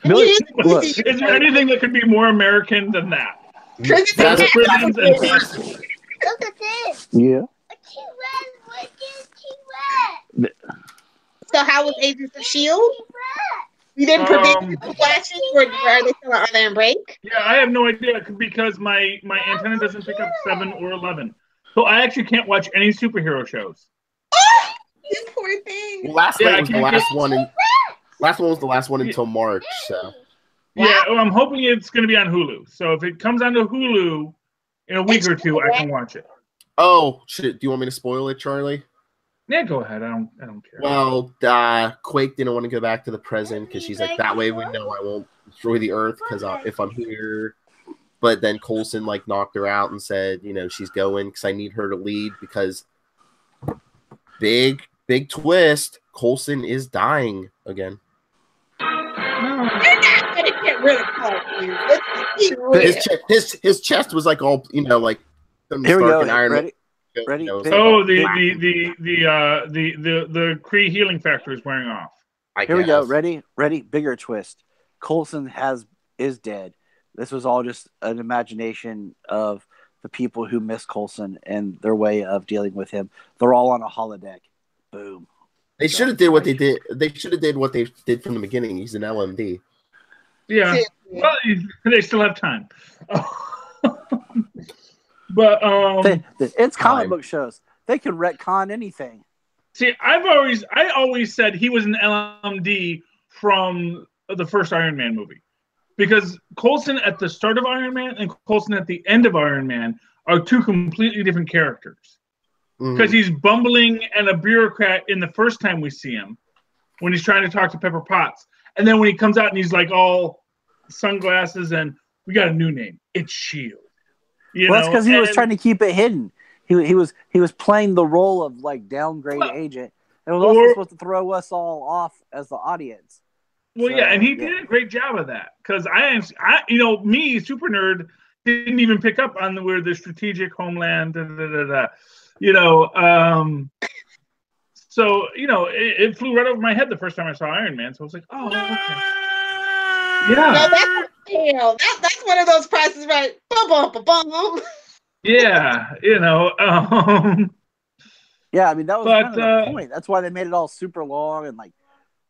Billy, look, is there anything that could be more American than that? Prisons and prisons. Yeah. So how was Agents of S.H.I.E.L.D.? You didn't predict watching, or are they still on their break? Yeah, I have no idea because my antenna doesn't pick up 7 or 11, so I actually can't watch any superhero shows. Oh, you poor thing. Well, last night was the last one, and last one was the last one until March. So yeah, well, I'm hoping it's going to be on Hulu. So if it comes onto Hulu in a week or two, I can watch it. Oh shit! Do you want me to spoil it, Charlie? Yeah, go ahead. I don't care. Well, Quake didn't want to go back to the present because she's like, that way we know I won't destroy the Earth because if I'm here. But then Coulson knocked her out and said, she's going because I need her to lead because big twist, Coulson is dying again. You're not gonna get rid of Coulson. His chest was all Here we go. Ready? Oh, the Kree healing factor is wearing off. Here we go. Ready? Bigger twist. Coulson is dead. This was all just an imagination of the people who miss Coulson and their way of dealing with him. They're all on a holodeck. Boom. They should have did what they did. They should have did what they did from the beginning. He's an LMD. Yeah. Well, they still have time. But it's comic book shows. They can retcon anything. See, I always said he was an LMD from the first Iron Man movie, because Coulson at the start of Iron Man and Coulson at the end of Iron Man are two completely different characters. Because he's bumbling and a bureaucrat in the first time we see him, when he's trying to talk to Pepper Potts, and then when he comes out and he's all sunglasses and we got a new name. It's S.H.I.E.L.D. That's because he was trying to keep it hidden. He was playing the role of downgrade agent. It was also supposed to throw us all off as the audience. Well, so, yeah, and he did a great job of that. Because I me, super nerd, didn't even pick up on where the strategic homeland. So it flew right over my head the first time I saw Iron Man. So I was like, oh, okay. Yeah. No, that's one of those prices, right? Bum, bum, bum, bum. Yeah, Yeah, I mean that was kind of the point. That's why they made it all super long and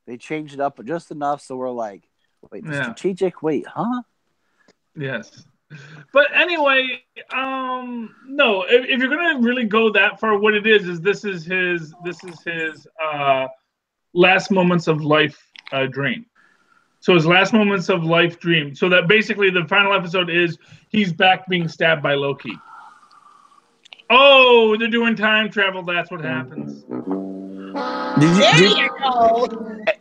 they changed it up just enough so we're like, wait, strategic? Wait, huh? Yes. But anyway, no. If you're gonna really go that far, what it is this is his last moments of life dream. So his last moments of life dream. So that basically the final episode is he's back being stabbed by Loki. Oh, they're doing time travel. That's what happens.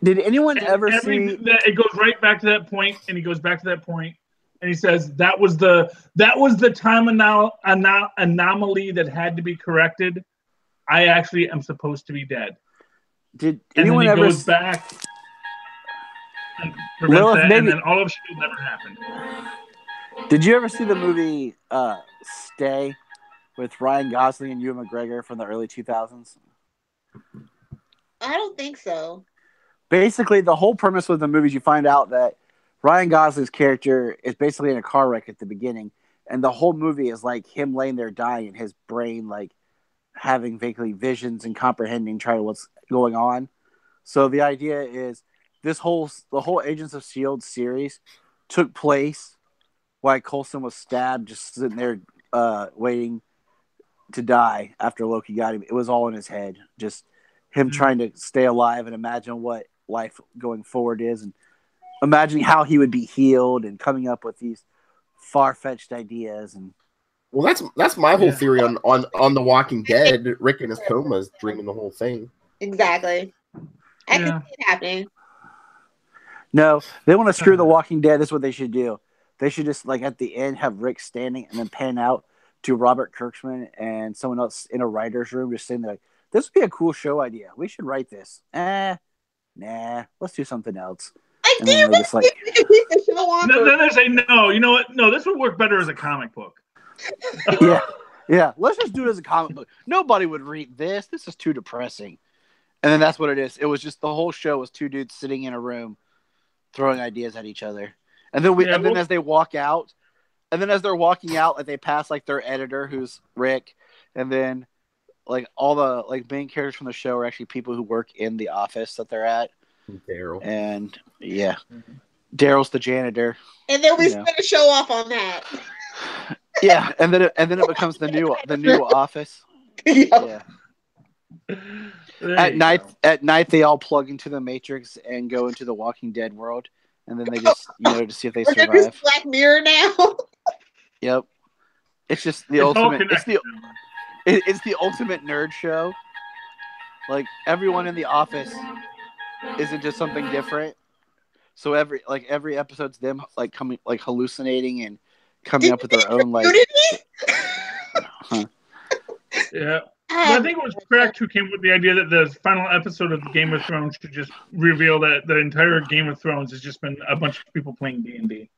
Did anyone ever see? It goes right back to that point, and he goes back to that point, and he says that was the time anomaly that had to be corrected. I actually am supposed to be dead. Did anyone ever goes back? And Lilith, that, maybe, and then all of S.H.I.E.L.D. never happened. Did you ever see the movie Stay with Ryan Gosling and Ewan McGregor from the early 2000s? I don't think so. Basically, the whole premise of the movie is you find out that Ryan Gosling's character is basically in a car wreck at the beginning, and the whole movie is him laying there dying and his brain having vaguely visions and comprehending what's going on. So the idea is the whole Agents of S.H.I.E.L.D. series took place while Coulson was stabbed, just sitting there waiting to die after Loki got him. It was all in his head, just him trying to stay alive and imagine what life going forward is, and imagining how he would be healed, and coming up with these far-fetched ideas. And Well, that's my whole theory on The Walking Dead. Rick in his coma is dreaming the whole thing. Exactly. I can see it happening. No, they want to screw The Walking Dead. That's what they should do. They should just, like, at the end, have Rick standing and then pan out to Robert Kirkman and someone else in a writer's room just sitting there like, this would be a cool show idea. We should write this. Nah, let's do something else. Like, do you really just, like, keep the show on? Then they say, no, you know what? No, this would work better as a comic book. Yeah. Let's just do it as a comic book. Nobody would read this. This is too depressing. And then that's what it is. It was just the whole show was two dudes sitting in a room throwing ideas at each other. And then as they walk out, and then as they're walking out, like they pass like their editor, who's Rick, and then like all the like main characters from the show are actually people who work in the office that they're at. Daryl. And Daryl's the janitor. And then we spin a show off on that. Yeah, and then it becomes the new office. Yeah. At night they all plug into the Matrix and go into the Walking Dead world, and then they just to see if they survive. We're Black Mirror now. Yep. It's just the ultimate. It's the ultimate nerd show. Like everyone in the office isn't just something different. So every episode's them like coming like hallucinating and coming up with their own like. Yeah. I think it was Cracked who came with the idea that the final episode of Game of Thrones should just reveal that the entire Game of Thrones has just been a bunch of people playing D&D.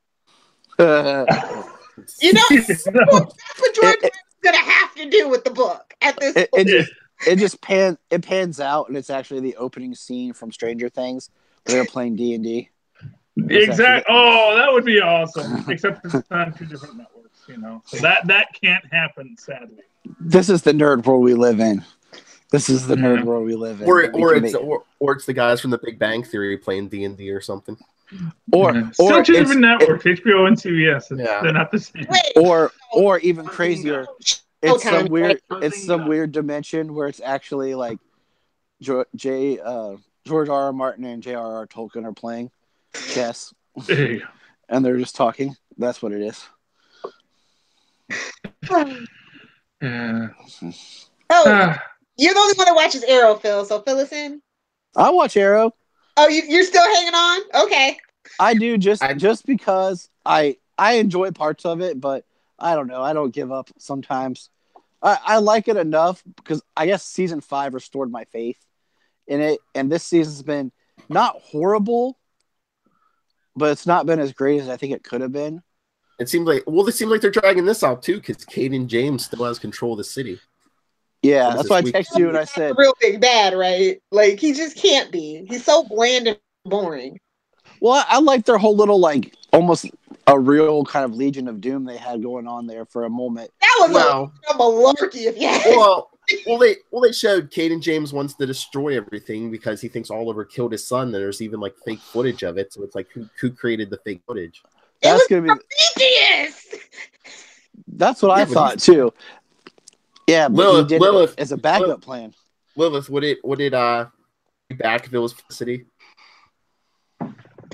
That's what George is gonna have to do with the book at this point. It pans out, and it's actually the opening scene from Stranger Things where they're playing D&D. Exactly. Oh, that would be awesome. Except it's on two different networks, So that can't happen, sadly. This is the nerd world we live in. This is the nerd world we live in. Or it's the guys from The Big Bang Theory playing D&D or something. Still two different networks, HBO and CBS. They're not the same. Or even crazier, it's some weird dimension where it's actually like George R.R. Martin and J.R.R. Tolkien are playing chess, and they're just talking. That's what it is. Yeah. You're the only one that watches Arrow, Phil. So fill us in. I watch Arrow. Oh, you're still hanging on? Okay. I do just because I enjoy parts of it, but I don't know. I don't give up sometimes. I like it enough because I guess season 5 restored my faith in it, and this season's been not horrible, but it's not been as great as I think it could have been. It seems like they're dragging this out too because Caden James still has control of the city. Yeah, that's why I texted you and I said, "Real big bad, right? Like he just can't be. He's so bland and boring." Well, I like their whole little like almost a real kind of Legion of Doom they had going on there for a moment. That was a malarkey, if you ask. Well, they showed Caden James wants to destroy everything because he thinks Oliver killed his son. And there's even like fake footage of it. So it's like who created the fake footage? That's gonna be Prometheus. That's what I thought too. Yeah, but Lilith, he did it as a backup plan. Lilith, would it be back if it was Felicity?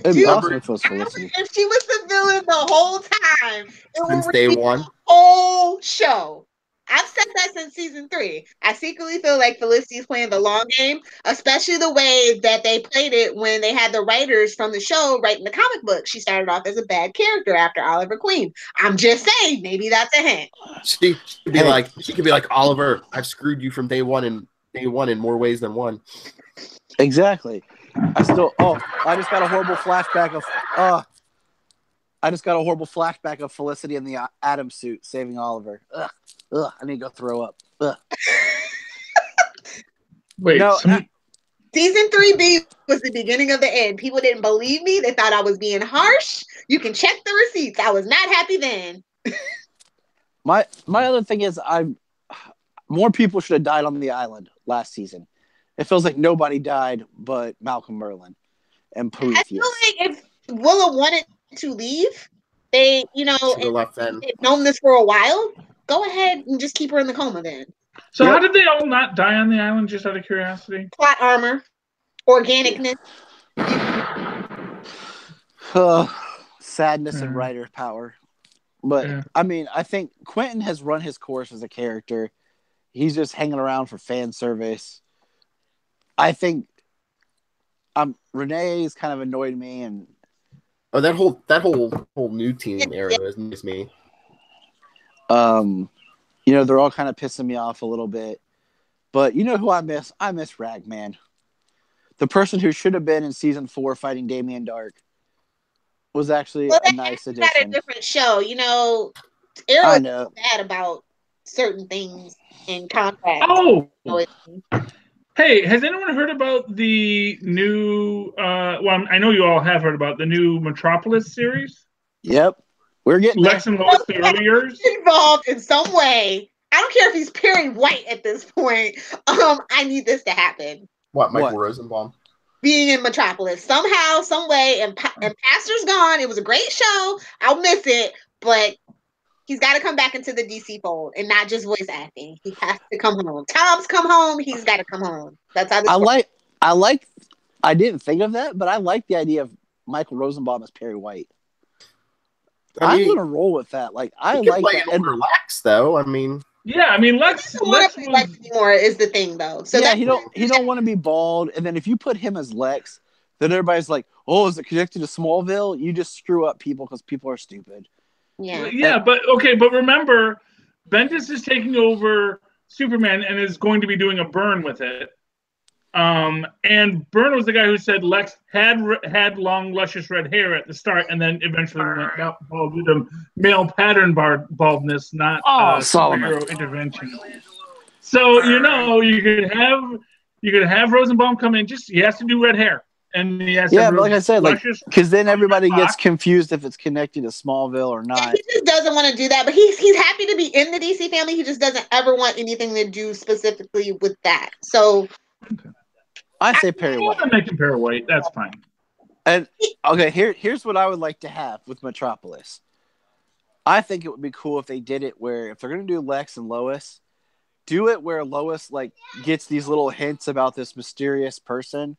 It'd be awesome if it was Felicity. If she was the villain the whole time, Since day one, whole show. I've said that since season 3. I secretly feel like Felicity's playing the long game, especially the way that they played it when they had the writers from the show writing the comic book. She started off as a bad character after Oliver Queen. I'm just saying, maybe that's a hint. She could be like Oliver. I've screwed you from day one in more ways than one. Exactly. I just got a horrible flashback of Felicity in the Atom suit saving Oliver. Ugh, I need to go throw up. Ugh. Wait, season 3B was the beginning of the end. People didn't believe me. They thought I was being harsh. You can check the receipts. I was not happy then. My other thing is more people should have died on the island last season. It feels like nobody died but Malcolm Merlin and Prometheus. I feel like if Willow wanted to leave, they've known this for a while. Go ahead and just keep her in the coma then. So how did they all not die on the island, just out of curiosity? Plot armor. Organicness. Sadness and writer power. But I mean, I think Quentin has run his course as a character. He's just hanging around for fan service. I think Renee's kind of annoyed me, and that whole new team era annoys me. They're all kind of pissing me off a little bit. But you know who I miss? I miss Ragman. The person who should have been in season 4 fighting Damien Dark was actually a nice addition. At a different show, Arrow is bad about certain things in contracts. Oh, hey, has anyone heard about the new? I know you all have heard about the new Metropolis series. Yep, we're getting Lex and Lois, the early years, involved in some way. I don't care if he's Perry White at this point. I need this to happen. Michael Rosenbaum? Being in Metropolis somehow, some way, and Pastor's gone. It was a great show. I'll miss it, but he's got to come back into the DC fold and not just voice acting. He has to come home. Tom's come home. He's got to come home. That's how this works. I didn't think of that, but I like the idea of Michael Rosenbaum as Perry White. I'm gonna roll with that. Like, I like that. And relax, though. I mean. Yeah, I mean, Lex anymore is the thing, though. So yeah, he don't want to be bald, and then if you put him as Lex, then everybody's like, "Oh, is it connected to Smallville?" You just screw up people because people are stupid. Yeah. But remember, Bendis is taking over Superman and is going to be doing a Byrne with it. And Byrne was the guy who said Lex had long, luscious red hair at the start, and then eventually went bald due to male pattern baldness, not superhero intervention. So you could have Rosenbaum come in. Just he has to do red hair, and he has but like I said, because then everybody gets confused if it's connected to Smallville or not. He just doesn't want to do that, but he's happy to be in the DC family. He just doesn't ever want anything to do specifically with that. So. Okay. I say Perry White. I'm making Perry White. That's fine. And okay, here's what I would like to have with Metropolis. I think it would be cool if they did it where if they're gonna do Lex and Lois, do it where Lois gets these little hints about this mysterious person,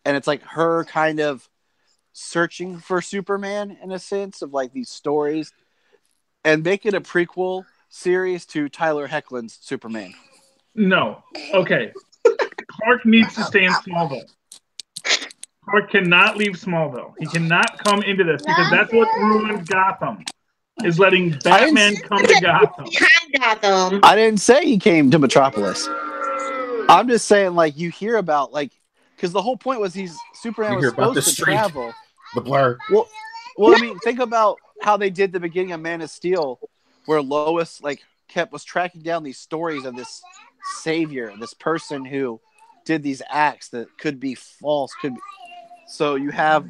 and it's like her kind of searching for Superman in a sense of these stories, and make it a prequel series to Tyler Hoechlin's Superman. No. Okay. Clark needs to stay in Smallville. Clark cannot leave Smallville. He cannot come into this because that's what ruined Gotham. Is letting Batman come to Gotham. I didn't say he came to Metropolis. I'm just saying, you hear about because the whole point was Superman was supposed to travel. The blur. Well, I mean, think about how they did the beginning of Man of Steel, where Lois was tracking down these stories of this savior, this person who did these acts that could be false. So you have,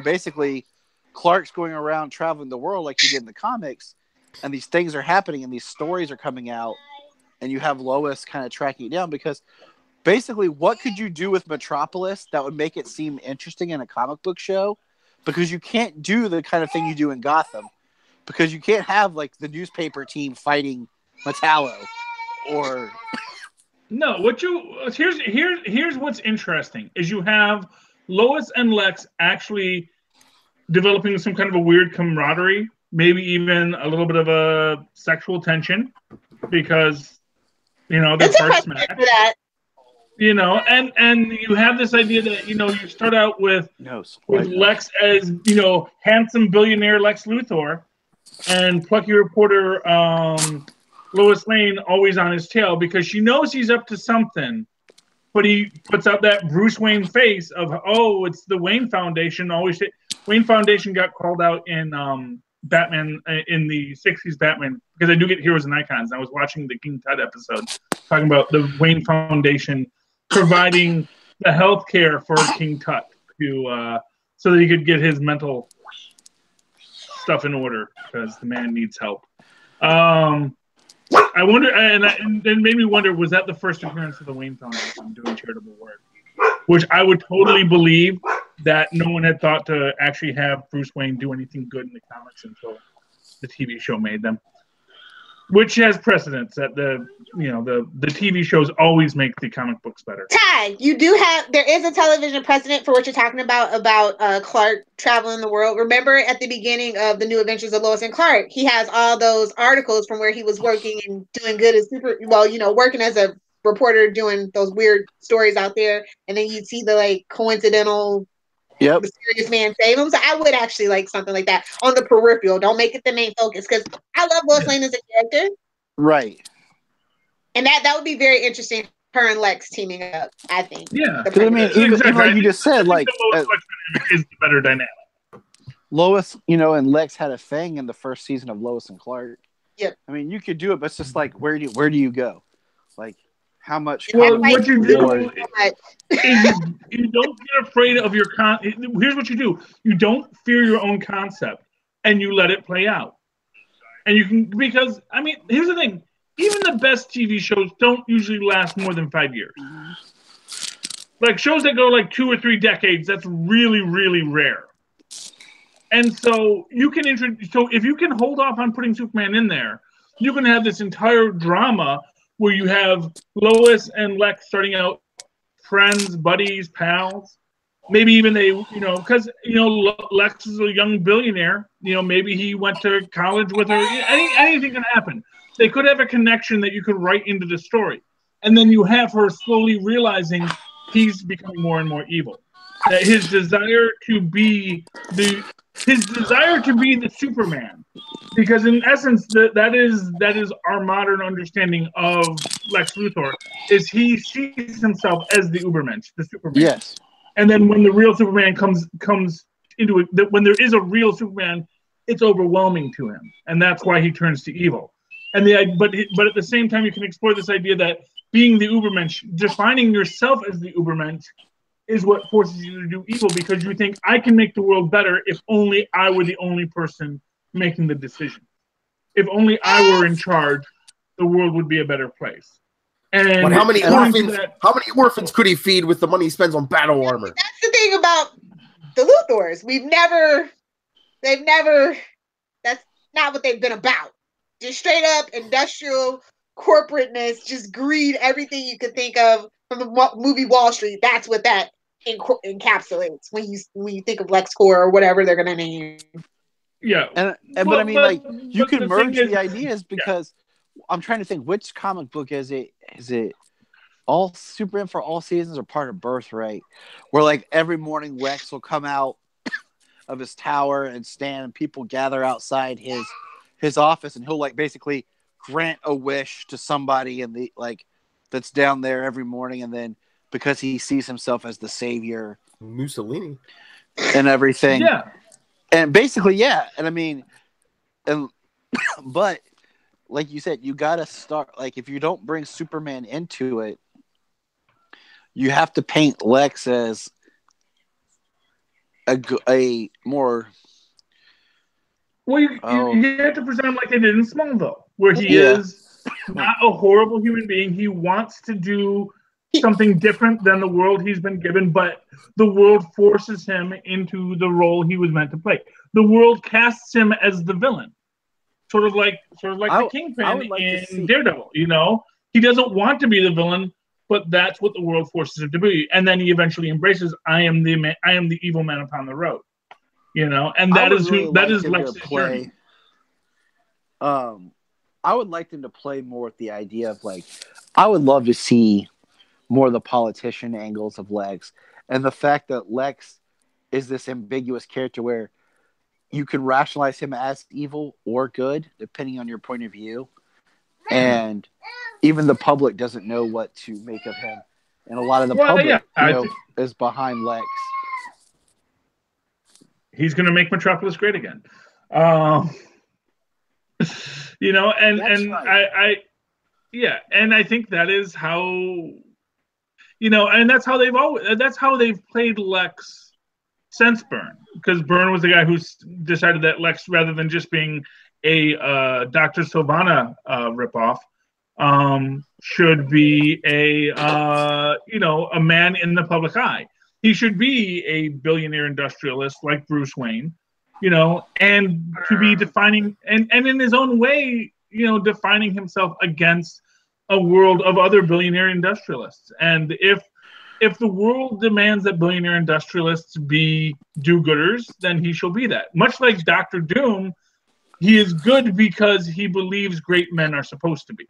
basically Clark's going around traveling the world like he did in the comics, and these things are happening and these stories are coming out, and you have Lois kind of tracking it down because basically what could you do with Metropolis that would make it seem interesting in a comic book show? Because you can't do the kind of thing you do in Gotham, because you can't have the newspaper team fighting Metallo or no. Here's what's interesting is you have Lois and Lex actually developing some kind of a weird camaraderie, maybe even a little bit of a sexual tension, because they're first match. And you have this idea that you start out with Lex as handsome billionaire Lex Luthor, and plucky reporter Lois Lane always on his tail because she knows he's up to something, but he puts out that Bruce Wayne face of it's the Wayne Foundation. Wayne Foundation got called out in Batman in the 60s Batman because I do get Heroes and Icons. I was watching the King Tut episode talking about the Wayne Foundation providing the health care for King Tut so that he could get his mental stuff in order because the man needs help. I wonder, and it made me wonder, was that the first appearance of the Wayne Foundation doing charitable work? Which I would totally believe that no one had thought to actually have Bruce Wayne do anything good in the comics until the TV show made them. Which has precedence that the TV shows always make the comic books better. Ty, there is a television precedent for what you're talking about Clark traveling the world. Remember at the beginning of the New Adventures of Lois and Clark, he has all those articles from where he was working and doing good as working as a reporter doing those weird stories out there, and then you'd see the like coincidental mysterious man save him. So I would actually like something like that on the peripheral. Don't make it the main focus, because I love Lois Lane as a character. Right. And that would be very interesting, her and Lex teaming up, I think. Yeah. I mean, even like you just said, like is the better dynamic. Lois, and Lex had a thing in the first season of Lois and Clark. Yep. I mean, you could do it, but it's just like where do you go? Like how much? Well, what you do is you don't get afraid of your Here's what you do: you don't fear your own concept, and you let it play out. And you can, because I mean, here's the thing: even the best TV shows don't usually last more than 5 years. Like shows that go like 2 or 3 decades, that's really, really rare. And so you can So if you can hold off on putting Superman in there, you can have this entire drama where you have Lois and Lex starting out friends, buddies, pals. Maybe even because Lex is a young billionaire. Maybe he went to college with her. Anything can happen. They could have a connection that you could write into the story, and then you have her slowly realizing he's becoming more and more evil. That his desire to be the Superman, because in essence that is our modern understanding of Lex Luthor, is he sees himself as the Ubermensch, the Superman. Yes. And then when the real Superman comes into it, when there is a real Superman, it's overwhelming to him, and that's why he turns to evil. And but at the same time, you can explore this idea that being the Ubermensch, defining yourself as the Ubermensch, is what forces you to do evil, because you think, I can make the world better if only I were the only person making the decision. If only I were in charge, the world would be a better place. And but how many orphans could he feed with the money he spends on battle armor? That's the thing about the Luthors. That's not what they've been about. Just straight up industrial corporateness, just greed, everything you could think of from the movie Wall Street. That's what that encapsulates when you think of LexCorp or whatever they're going to name. Yeah. But I mean, you can merge the ideas, because I'm trying to think, which comic book is it? Is it all Superman for all seasons or part of Birthright? Where like every morning Lex will come out of his tower and stand, and people gather outside his office, and he'll like basically grant a wish to somebody in the that's down there every morning, and then because he sees himself as the savior, Mussolini, and everything. Yeah. And basically, yeah. And I mean, but like you said, you got to start, like, if you don't bring Superman into it, you have to paint Lex as a more... Well, you have to present him like they did in Smallville, where he is not a horrible human being. He wants to do something different than the world he's been given, but the world forces him into the role he was meant to play. The world casts him as the villain, sort of like the Kingpin in Daredevil. He doesn't want to be the villain, but that's what the world forces him to be, and then he eventually embraces, I am the evil man upon the road. And that is Lex's journey. I would like them to play more with the idea of, like, I would love to see more of the politician angles of Lex, and the fact that Lex is this ambiguous character where you can rationalize him as evil or good, depending on your point of view. And even the public doesn't know what to make of him. And a lot of the public is behind Lex. He's going to make Metropolis great again. And I think that is how, and that's how they've played Lex since Byrne, because Byrne was the guy who decided that Lex, rather than just being a Dr. Sylvana ripoff, should be a man in the public eye. He should be a billionaire industrialist like Bruce Wayne, and to be defining, and in his own way, defining himself against a world of other billionaire industrialists. And if the world demands that billionaire industrialists be do-gooders, then he shall be that. Much like Dr. Doom, he is good because he believes great men are supposed to be.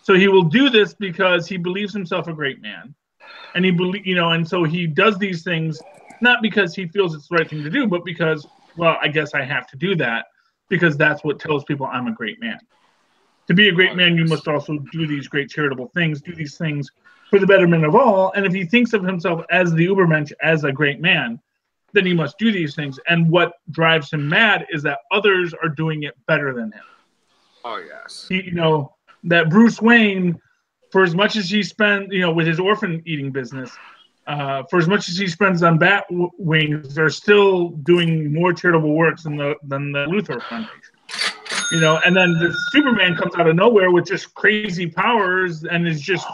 So he will do this because he believes himself a great man, and and so he does these things not because he feels it's the right thing to do, but because, well, I guess I have to do that because that's what tells people I'm a great man. To be a great man, you must also do these great charitable things, do these things for the betterment of all. And if he thinks of himself as the Ubermensch, as a great man, then he must do these things. And what drives him mad is that others are doing it better than him. Oh, yes. That Bruce Wayne, for as much as he spends, with his orphan eating business, for as much as he spends on bat wings, they're still doing more charitable works than the Luthor Foundation. And then the Superman comes out of nowhere with just crazy powers and is just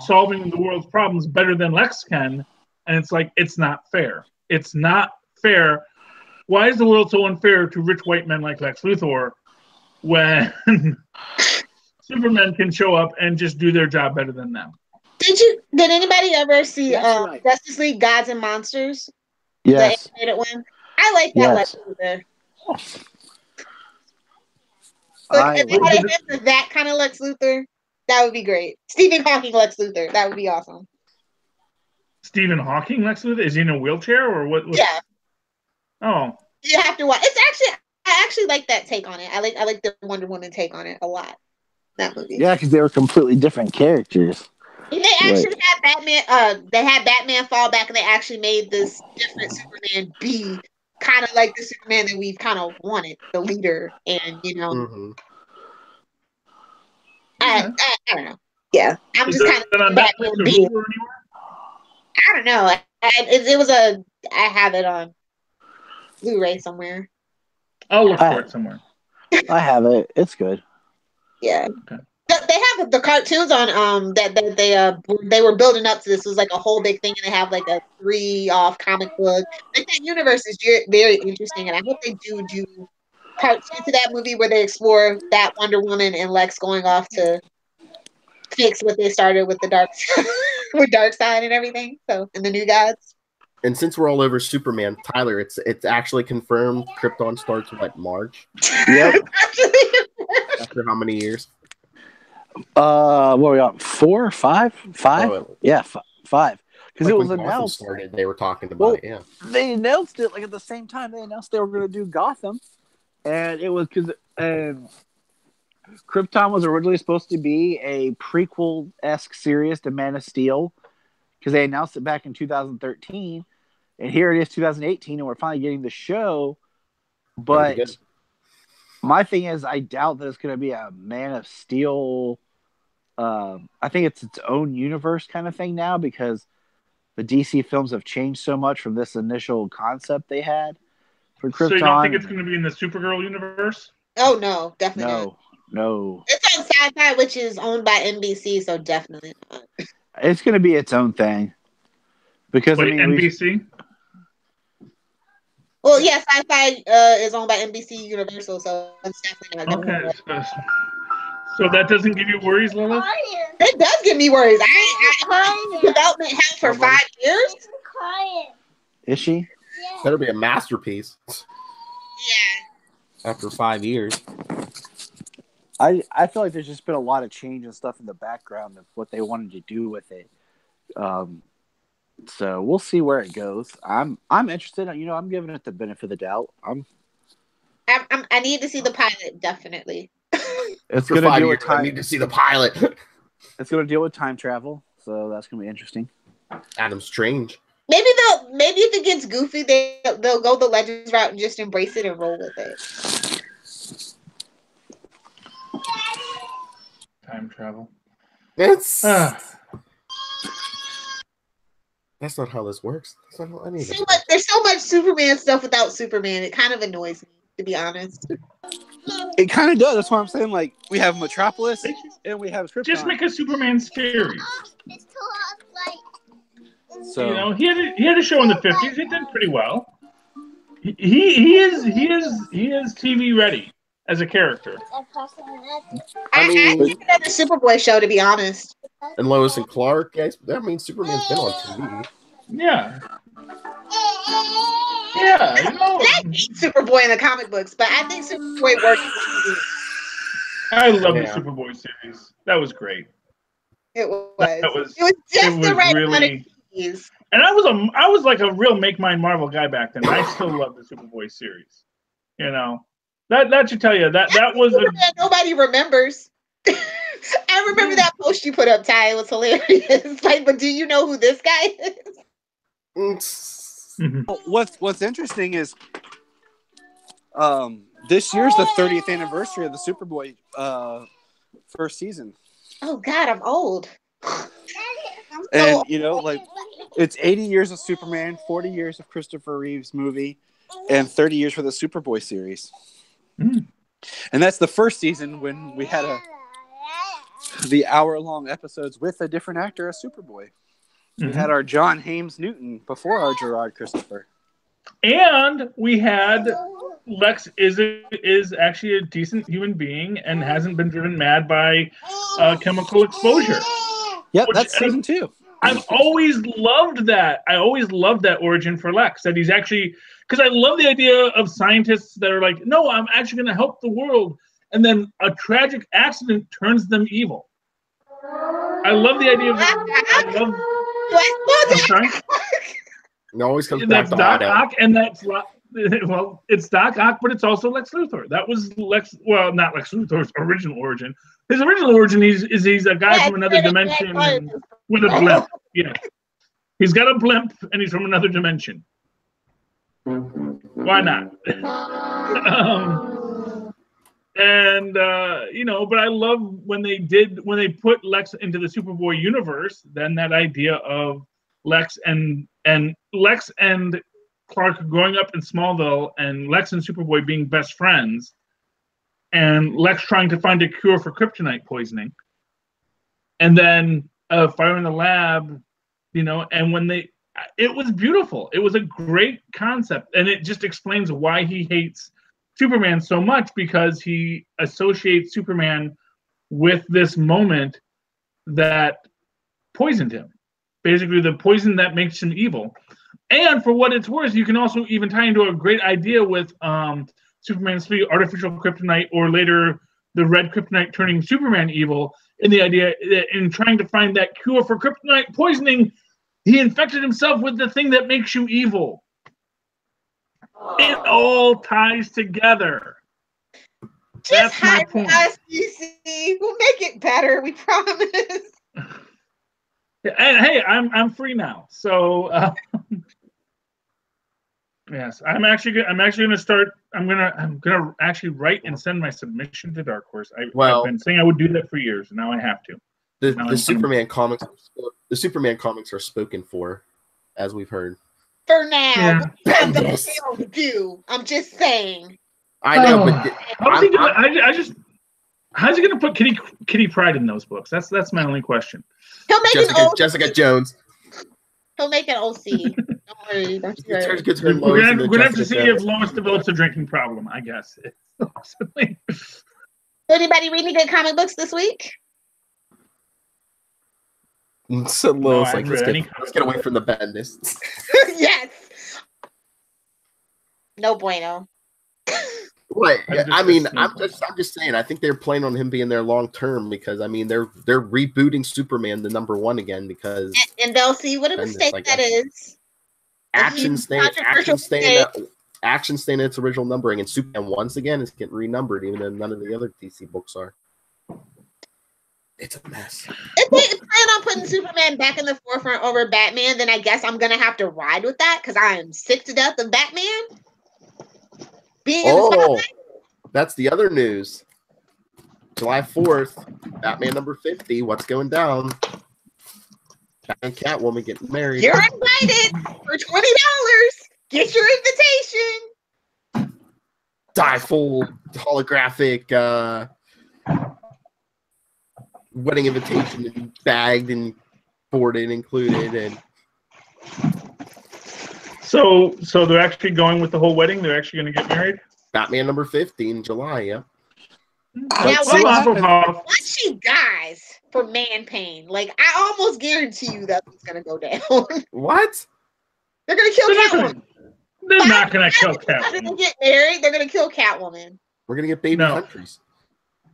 solving the world's problems better than Lex can. And it's like, it's not fair. It's not fair. Why is the world so unfair to rich white men like Lex Luthor when Superman can show up and just do their job better than them? Did anybody ever see Justice League Gods and Monsters? Yes. The animated one? I like that Lex Luthor. If they had him that kind of Lex Luthor, that would be great. Stephen Hawking Lex Luthor, that would be awesome. Stephen Hawking Lex Luthor? Is he in a wheelchair or what? Yeah. Oh. You have to watch. I actually like that take on it. I like the Wonder Woman take on it a lot. That movie. Yeah, because they were completely different characters. And they actually had Batman. They had Batman fall back, and they actually made this different Superman be kind of like the Superman that we've kind of wanted, the leader, and Mm-hmm. I don't know. Yeah, I'm just kind of Batman being. I don't know. It was I have it on Blu-ray somewhere. I'll look for it somewhere. I have it. It's good. Yeah. Okay. They have the cartoons on that they were building up to. This was like a whole big thing, and they have like a 3-off comic book. Like that universe is very interesting, and I hope they do part 2 to that movie where they explore that Wonder Woman and Lex going off to fix what they started with the Darkseid and everything. So, and the New Gods. And since we're all over Superman, Tyler, it's actually confirmed Krypton starts March. Yep. After how many years? What are we on? 4 or 5? 5? Oh, yeah, 5. Because it was when announced. Gotham started, they were talking about it. Yeah, they announced it at the same time. They announced they were going to do Gotham, and it was because Krypton was originally supposed to be a prequel-esque series to Man of Steel, because they announced it back in 2013, and here it is 2018, and we're finally getting the show. But my thing is, I doubt that it's going to be a Man of Steel. I think it's its own universe kind of thing now, because the DC films have changed so much from this initial concept they had for Krypton. So you don't think it's going to be in the Supergirl universe? Oh, no, definitely not. No. It's on Sci-Fi, which is owned by NBC, so definitely not. It's going to be its own thing. Because NBC? Well, yeah, Sci-Fi is owned by NBC Universal, so it's definitely not. Okay. So that doesn't give you worries, Lilith? It does give me worries. I development hell for 5 years. Is she? Yeah. Better be a masterpiece. Yeah. After 5 years. I feel like there's just been a lot of change and stuff in the background of what they wanted to do with it. So we'll see where it goes. I'm interested. I'm giving it the benefit of the doubt. I need to see the pilot, definitely. It's going to deal with time. I need to see the pilot. It's going to deal with time travel, so that's going to be interesting. Adam Strange. Maybe if it gets goofy, they'll go the Legends route and just embrace it and roll with it. Time travel. That's not how this works. That's not how any of this works. There's so much Superman stuff without Superman. It kind of annoys me, to be honest. It kind of does. That's why I'm saying, we have Metropolis and we have Krypton. Just make a Superman series. So he had a show in the 50s. It did pretty well. He is TV ready. as a character. I think another Superboy show, to be honest. And Lois and Clark, guys. That means Superman's been on TV. Yeah. Yeah, you know. I hate Superboy in the comic books, but I think Superboy works on TV. I love the Superboy series. That was great. It was. It was just the right amount of cheese. And I was like a real Make Mine Marvel guy back then. I still love the Superboy series. You know, that should tell you that was nobody remembers. I remember that post you put up, Ty. It was hilarious. Like, but do you know who this guy is? What's interesting is this year's the 30th anniversary of the Superboy first season. Oh God, I'm old. And you know, like it's 80 years of Superman, 40 years of Christopher Reeve's movie, and 30 years for the Superboy series. And that's the first season when we had the hour-long episodes with a different actor as Superboy. We had our John Hames Newton before our Gerard Christopher. And we had Lex is actually a decent human being and hasn't been driven mad by chemical exposure. Yep, that's season 2. I've always loved that. I always loved that origin for Lex. That he's actually, because I love the idea of scientists that are like, no, I'm actually going to help the world, and then a tragic accident turns them evil. I love the idea of. I'm sorry. It always comes back That's to Doc Otto. Ock, and that's well, it's Doc Ock, but it's also Lex Luthor. That was Lex. Well, not Lex Luthor's original origin. His original origin he's a guy from another dimension and with a blimp. Yeah, he's got a blimp and he's from another dimension. Why not? You know, but I love when they put Lex into the Superboy universe. Then that idea of Lex and Clark growing up in Smallville, and Lex and Superboy being best friends, and Lex trying to find a cure for kryptonite poisoning, and then fire in the lab, you know, and it was beautiful. It was a great concept, and it just explains why he hates Superman so much, because he associates Superman with this moment that poisoned him. Basically, the poison that makes him evil. And for what it's worth, you can also even tie into a great idea with Superman's 3 artificial kryptonite, or later the red kryptonite turning Superman evil, in the idea that in trying to find that cure for kryptonite poisoning, he infected himself with the thing that makes you evil. It all ties together. Just hire us, DC. We'll make it better. We promise. And hey, I'm free now, so yes, I'm actually gonna start. I'm gonna actually write and send my submission to Dark Horse. I've been saying I would do that for years, and now I have to. The Superman comics are spoken for, as we've heard. For now, yeah. Bendis. Do. I'm just saying. I know, but how's he gonna put Kitty Pryde in those books? That's my only question. He'll make Jessica Jones. He'll make an OC. Don't worry. That's good. We're gonna have to see if Lois develops a drinking problem, I guess. Anybody read any good comic books this week? So Lois, let's get away from the Bendis. Yes. No bueno. Right. I mean, I'm just saying. I think they're planning on him being there long term, because I mean they're rebooting Superman to #1 again, because and they'll see what a mistake that is. Action staying in its original numbering, and Superman once again is getting renumbered, even though none of the other DC books are. It's a mess. If they plan on putting Superman back in the forefront over Batman, then I guess I'm gonna have to ride with that, because I am sick to death of Batman. That's the other news. July 4th, Batman #50. What's going down? Batman and Catwoman getting married. You're invited for $20. Get your invitation. Full holographic wedding invitation, and bagged and boarded included, and So they're actually going with the whole wedding. They're actually going to get married. Batman #50 in July. Yep. Now, Hufflepuff. once she dies for man pain, like I almost guarantee you that's what's gonna go down. What? They're gonna kill Catwoman. They're not gonna kill After they Catwoman. get married, they're gonna kill Catwoman. We're gonna get baby countries.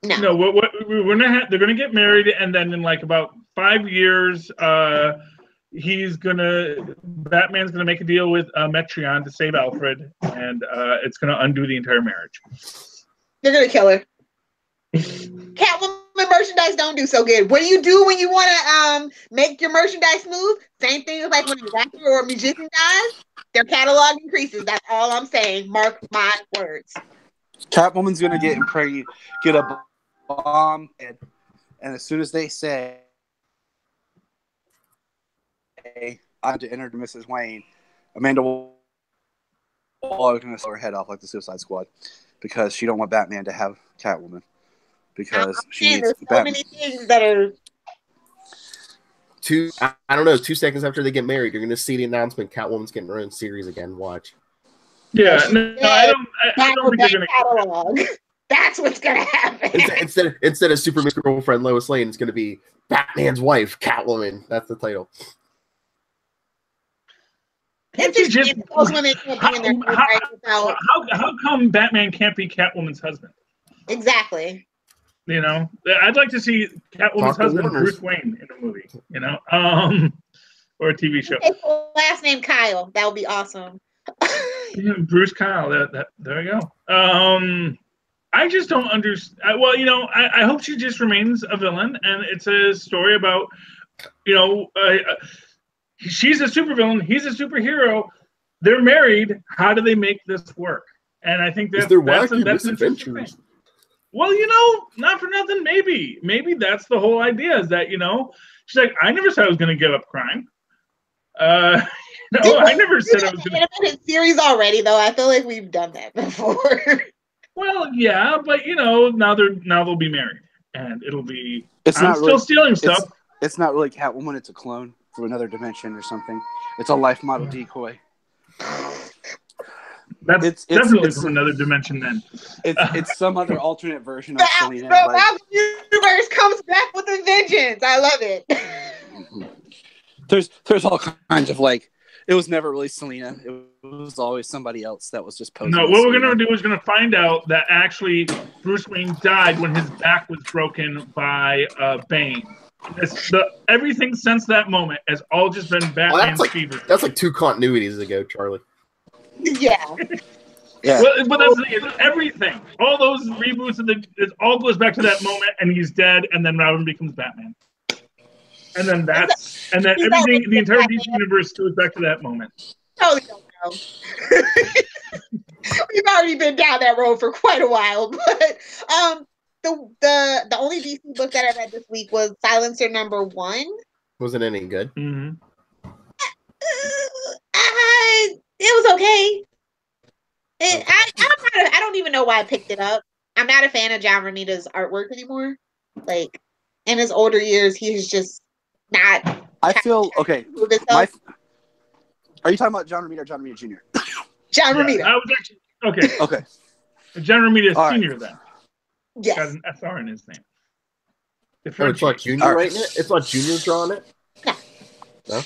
No, we're not. They're gonna get married, and then in like about 5 years, Batman's gonna make a deal with Metron to save Alfred, and it's gonna undo the entire marriage. They're gonna kill her. Catwoman merchandise don't do so good. What do when you want to make your merchandise smooth? Same thing as like when a rapper or a musician dies, their catalog increases. That's all I'm saying. Mark my words. Catwoman's gonna get a bomb, and as soon as they say, "Hey, I'm to enter to Mrs. Wayne," Amanda Waller is gonna slow her head off like the Suicide Squad because she don't want Batman to have Catwoman. Because she needs there's so many things that are I don't know, 2 seconds after they get married, you're gonna see the announcement Catwoman's getting her own series again. Watch. Yeah, no, I don't think they're gonna catalog. That's what's gonna happen. Instead of Superman's girlfriend Lois Lane, it's gonna be Batman's wife, Catwoman. That's the title. How come Batman can't be Catwoman's husband? Exactly. You know, I'd like to see Catwoman's husband, Bruce Wayne, in a movie. You know, or a TV show. Last name Kyle. That would be awesome. Yeah, Bruce Kyle. There you go. I just don't understand. Well, you know, I hope she just remains a villain, and it's a story about, you know, she's a supervillain, he's a superhero. They're married. How do they make this work? And I think that's interesting. Well, you know, not for nothing. Maybe that's the whole idea. Is that, you know, she's like, I never said I was going to give up crime. No, I never said I was going to. Animated series already, though. I feel like we've done that before. Well, yeah, but you know, now they'll be married, and it'll be. I'm still stealing stuff. It's not really Catwoman. It's a clone from another dimension or something. It's a life model decoy. That's definitely from another dimension. Then it's some other alternate version of Selena. The universe comes back with a vengeance. I love it. There's all kinds of like. It was never really Selena. It was always somebody else that was just posing. No, what we're gonna do is gonna find out that actually Bruce Wayne died when his back was broken by Bane. Everything since that moment has all just been Batman's fever. That's like 2 continuities ago, Charlie. Yeah. Yeah. Well, but that's the thing, it's everything. All those reboots it all goes back to that moment, and he's dead, and then Robin becomes Batman. And then everything, the entire DC universe goes back to that moment. Totally don't know. We've already been down that road for quite a while, but the only DC book that I read this week was Silencer #1. Wasn't any good. Mm-hmm. It was okay. I don't even know why I picked it up. I'm not a fan of John Romita's artwork anymore. Like in his older years, he's just not. I feel okay. Are you talking about John Romita or John Romita Jr.? John Romita. I was actually okay. Okay. John Romita Sr. Then. Yes. Got an SR in his name. It's like Junior writing it? It's like Junior drawing it? No?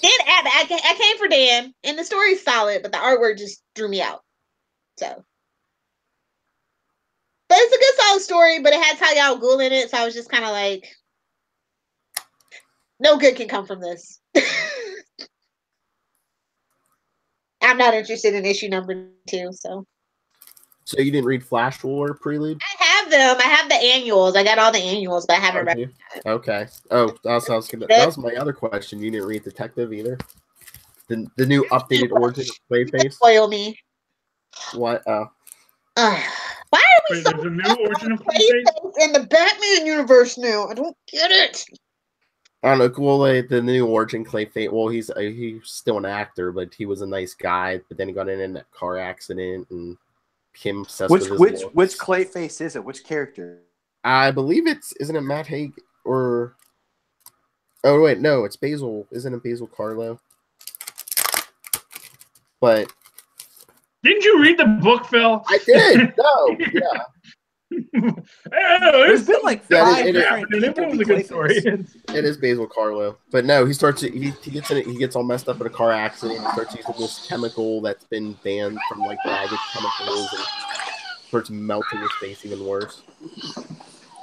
Dan, I came for Dan, and the story's solid, but the artwork just threw me out. So. But it's a good solid story, but it had Talia al Ghul in it, so I was just kind of like, no good can come from this. I'm not interested in issue #2, so. So you didn't read Flash War Prelude? I have them. I have the annuals. I got all the annuals, but I haven't read them. Okay. Oh, that was my other question. You didn't read Detective either? The new updated origin of Clayface? Spoil me. What? Why are we so there's a new origin of Clayface in the Batman universe now? I don't get it. I don't know. Well, the new origin Clayface. Well, he's still an actor, but he was a nice guy. But then he got in a car accident and became obsessed with his which Clayface is it? Which character? I believe isn't it Matt Haig or? Oh wait, no, it's Basil. Isn't it Basil Carlo? But didn't you read the book, Phil? I did. No, yeah. There's been like five different people it was a good story. It is Basil Karlo, but no, he starts. He gets all messed up in a car accident. He starts using this chemical that's been banned from like baggage chemicals, and starts melting his face even worse.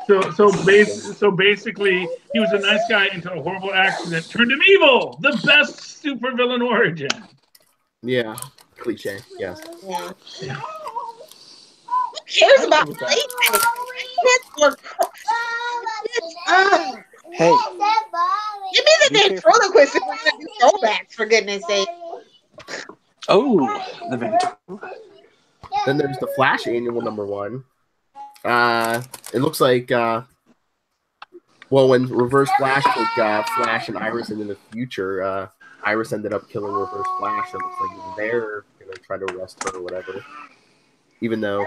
So basically, he was a nice guy until a horrible accident turned him evil. The best supervillain origin. Yeah, cliche. Yes. Yeah. Who cares about playthings? Hey, Give me the ventriloquist if we're gonna do throwbacks, for goodness sake. oh, the ventriloquist. Then there's the Flash annual #1. It looks like when Reverse Flash took Flash and Iris into the future, Iris ended up killing Reverse Flash. It looks like they're gonna try to arrest her or whatever. Even though,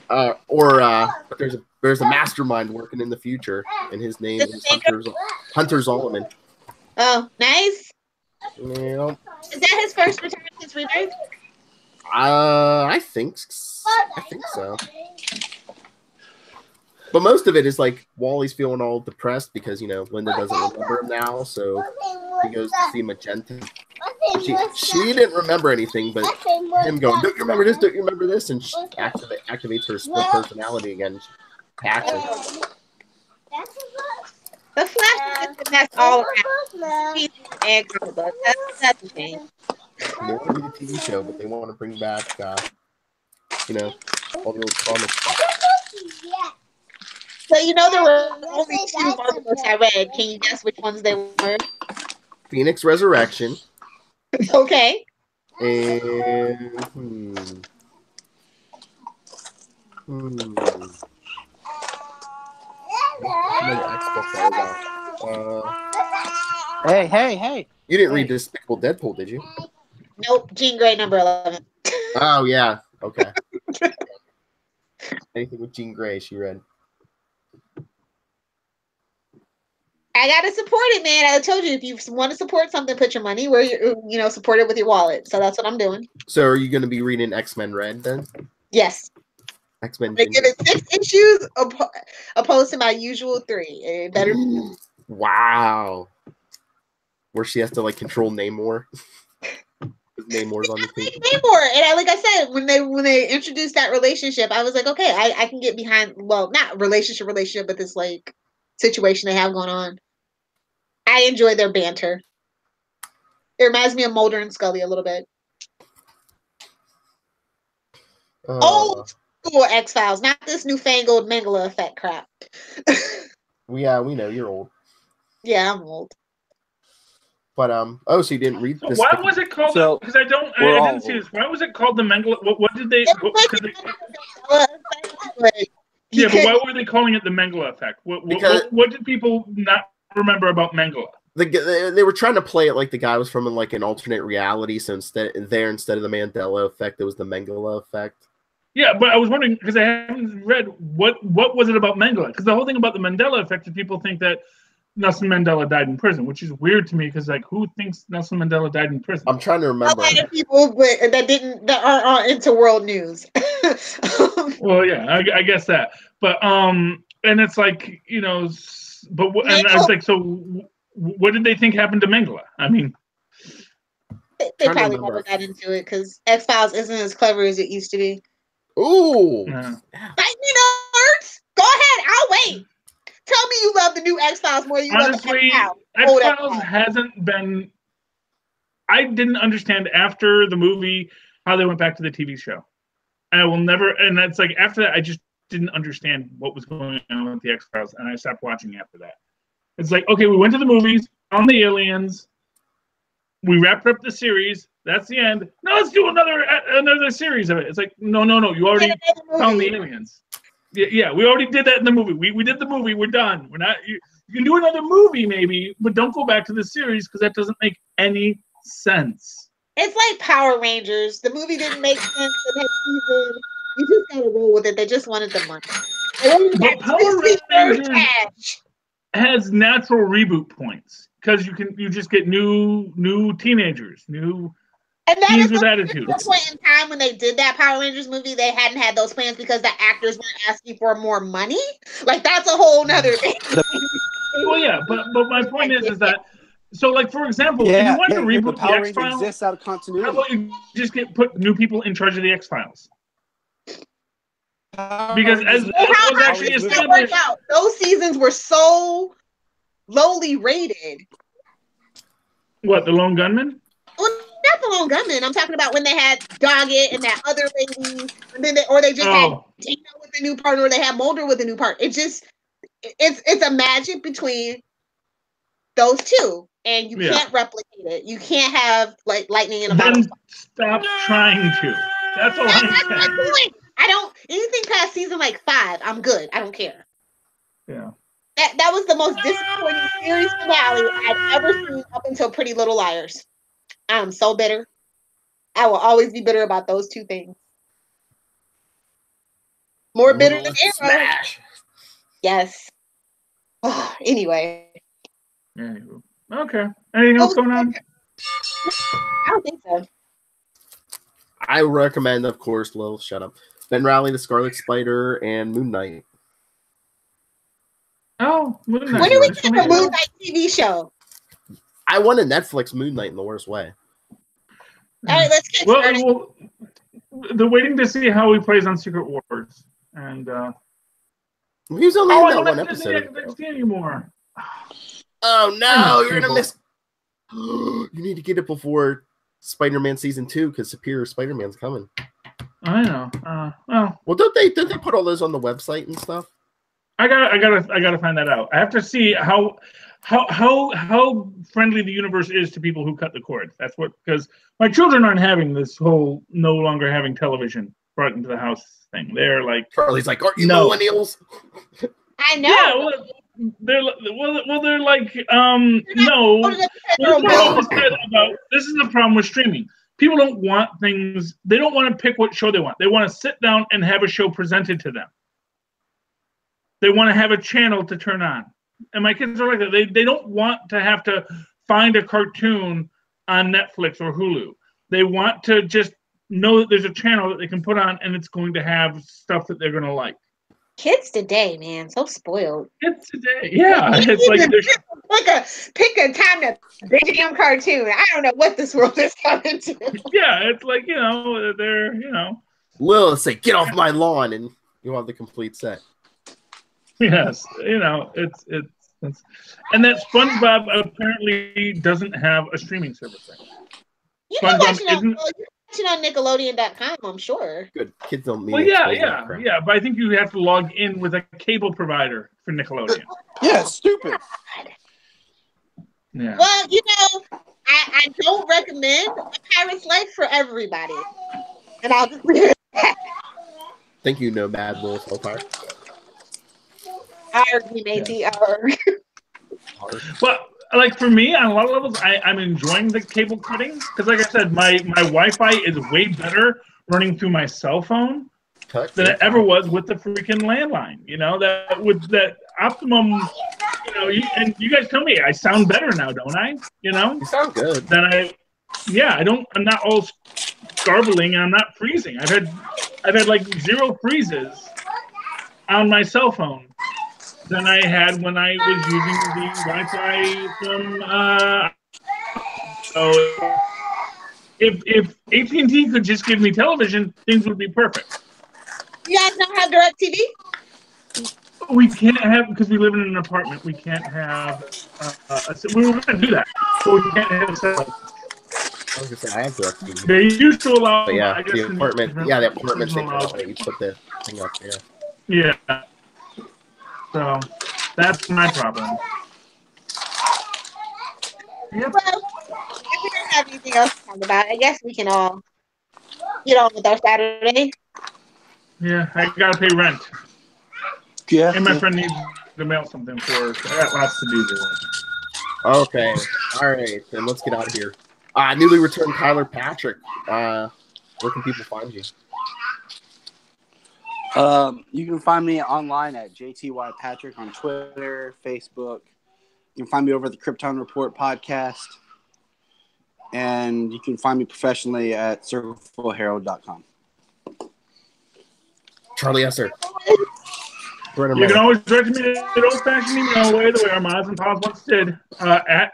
but there's a mastermind working in the future, and his name is Hunter Zolomon. Oh, nice. Yeah. Is that his first return since Rebirth? I think so. But most of it is like Wally's feeling all depressed because Linda doesn't remember him now, so he goes to see Magenta. She didn't remember anything, but him going, "Don't you remember this? Don't you remember this?" And she activates her split personality again. She hacks it. The Flash is the best all around. He's an comic book. That's a shame. They want to be the TV show, but they want to bring back, all the old comic stuff. So there were only 2 Marvel books I read. Can you guess which ones they were? Phoenix Resurrection. Okay. And Hey. You didn't read Despicable Deadpool, did you? Nope. Jean Grey #11. Oh yeah. Okay. Anything with Jean Grey, she read. I gotta support it, man. I told you, if you want to support something, put your money where you support it with your wallet. So that's what I'm doing. So are you going to be reading X-Men Red then? Yes. X-Men. They give it 6 issues opposed to my usual 3. It better. Wow. Where she has to control Namor. Namor's on the team. Namor, and like I said, when they introduced that relationship, I was like, okay, I can get behind. Well, not relationship, but this situation they have going on. I enjoy their banter. It reminds me of Mulder and Scully a little bit. Old school X-Files, not this newfangled Mangala effect crap. Yeah, we know you're old. Yeah, I'm old. But so you didn't read this? Why was it called? Because I didn't see this. Why was it called the Mangala? What did they? Yeah, but why were they calling it the Mangala effect? What did people not remember about Mangala? They were trying to play it like the guy was from an alternate reality. So instead of the Mandela effect, it was the Mangala effect. Yeah, but I was wondering because I haven't read what was it about Mangala? Because the whole thing about the Mandela effect is people think that Nelson Mandela died in prison, which is weird to me because who thinks Nelson Mandela died in prison? I'm trying to remember. A lot of people that aren't into world news. Well, yeah, I guess that, but and it's but and I was like, so what did they think happened to Mangala? I mean, they probably never got into it because X-Files isn't as clever as it used to be. Ooh, fight me, nerds! Go ahead, I'll wait. Tell me you love the new X-Files more than you love the X-Files. X-Files hasn't been. I didn't understand after the movie how they went back to the TV show. And I will never. And that's after that, I just didn't understand what was going on with the X-Files, and I stopped watching after that. It's okay, we went to the movies, on the aliens, we wrapped up the series. That's the end. Now let's do another series of it. It's no. You already found the aliens. Yeah, we already did that in the movie. We did the movie. We're done. We're not. You can do another movie maybe, but don't go back to the series because that doesn't make any sense. It's like Power Rangers. The movie didn't make sense the next season. You just gotta roll with it. They just wanted the money. But Power Rangers has natural reboot points because you just get new teenagers, new And that teens is with the attitude. point in time when they did that Power Rangers movie, they hadn't had those plans because the actors weren't asking for more money. Like that's a whole nother thing. Well, yeah, but my point is that so like for example, if you want to reboot the X Files, exists out of continuity. how about you just put new people in charge of the X Files? Because as was actually established, those seasons were so lowly rated. What, the Lone Gunman? Well, not the Lone Gunman. I'm talking about when they had Doggett and that other lady, and then they just had Dana with a new part, or they had Mulder with a new part. It's a magic between those two, and you can't replicate it. You can't have like lightning in a bottle. Stop trying to. That's all I'm saying. I don't anything past season like 5. I'm good. I don't care. Yeah. That was the most disappointing series finale I've ever seen up until Pretty Little Liars. I'm so bitter. I will always be bitter about those two things. More bitter than Arrow. Smash. Yes. Anyway. Okay. Anything else going on? I don't think so. I recommend, of course, Lil, shut up. Ben Rally, the Scarlet Spider, and Moon Knight. Oh, Moon Knight. When do we get the Moon Knight TV show? I want a Netflix Moon Knight in the worst way. All right, let's get started. Well, they're waiting to see how he plays on Secret Wars, and he was only in that one I episode. don't see anymore. Oh no, you're gonna miss. You need to get it before Spider-Man season 2 because Superior Spider-Man's coming. I know. Well, don't they put all those on the website and stuff? I gotta find that out. I have to see how friendly the universe is to people who cut the cord. That's what, because my children aren't having this whole no longer having television brought into the house thing. They're like, Charlie's like, aren't you millennials? I know. Yeah, they're like, no. This is the problem with streaming. People don't want things. They don't want to pick what show they want. They want to sit down and have a show presented to them. They want to have a channel to turn on. And my kids are like that. They don't want to have to find a cartoon on Netflix or Hulu. They want to just know that there's a channel that they can put on and it's going to have stuff that they're going to like. Kids today, man, so spoiled. Kids today, yeah. It's like pick a time to binge damn cartoon. I don't know what this world is coming to. Yeah, it's like, they're, Lilith say, get off my lawn, and you have the complete set. Yes, it's and that SpongeBob apparently doesn't have a streaming service. You can watch it on Nickelodeon.com, I'm sure. Good. Kids don't mean. Well, yeah. But I think you have to log in with a cable provider for Nickelodeon. Yeah, stupid. Yeah. Well, I don't recommend A Pirate's Life for everybody, and I'll just leave it at that. Thank you, no bad little so far. Arg, matey, arg. But like for me, on a lot of levels, I'm enjoying the cable cutting because, like I said, my Wi-Fi is way better running through my cell phone than it ever was with the freaking landline. That with that Optimum, and you guys tell me I sound better now, don't I? You sound good. I'm not all garbling and I'm not freezing. I've had like 0 freezes on my cell phone than I had when I was using the Wi-Fi from. So if AT&T could just give me television, things would be perfect. You guys don't have DirecTV? We can't have, because we live in an apartment. We can't have. We were going to do that, but we can't have a cell. I was gonna say I have DirecTV. They used to allow. But yeah, I guess the apartment. Yeah, the apartment thing. You put the thing up there. Yeah. So that's my problem. Yep. Well, if we don't have anything else to talk about, I guess we can all get on with our Saturday. Yeah, I gotta pay rent. Yeah. And my friend needs to mail something for her. So I got lots to do there. Okay. All right. Then let's get out of here. Newly returned Tyler Patrick. Where can people find you? You can find me online at JTY Patrick on Twitter, Facebook. You can find me over at the Krypton Report podcast. and you can find me professionally at circlefulherald.com. Charlie Esser. You can always write to me at old-fashioned email way, the way our moms and pops once did, at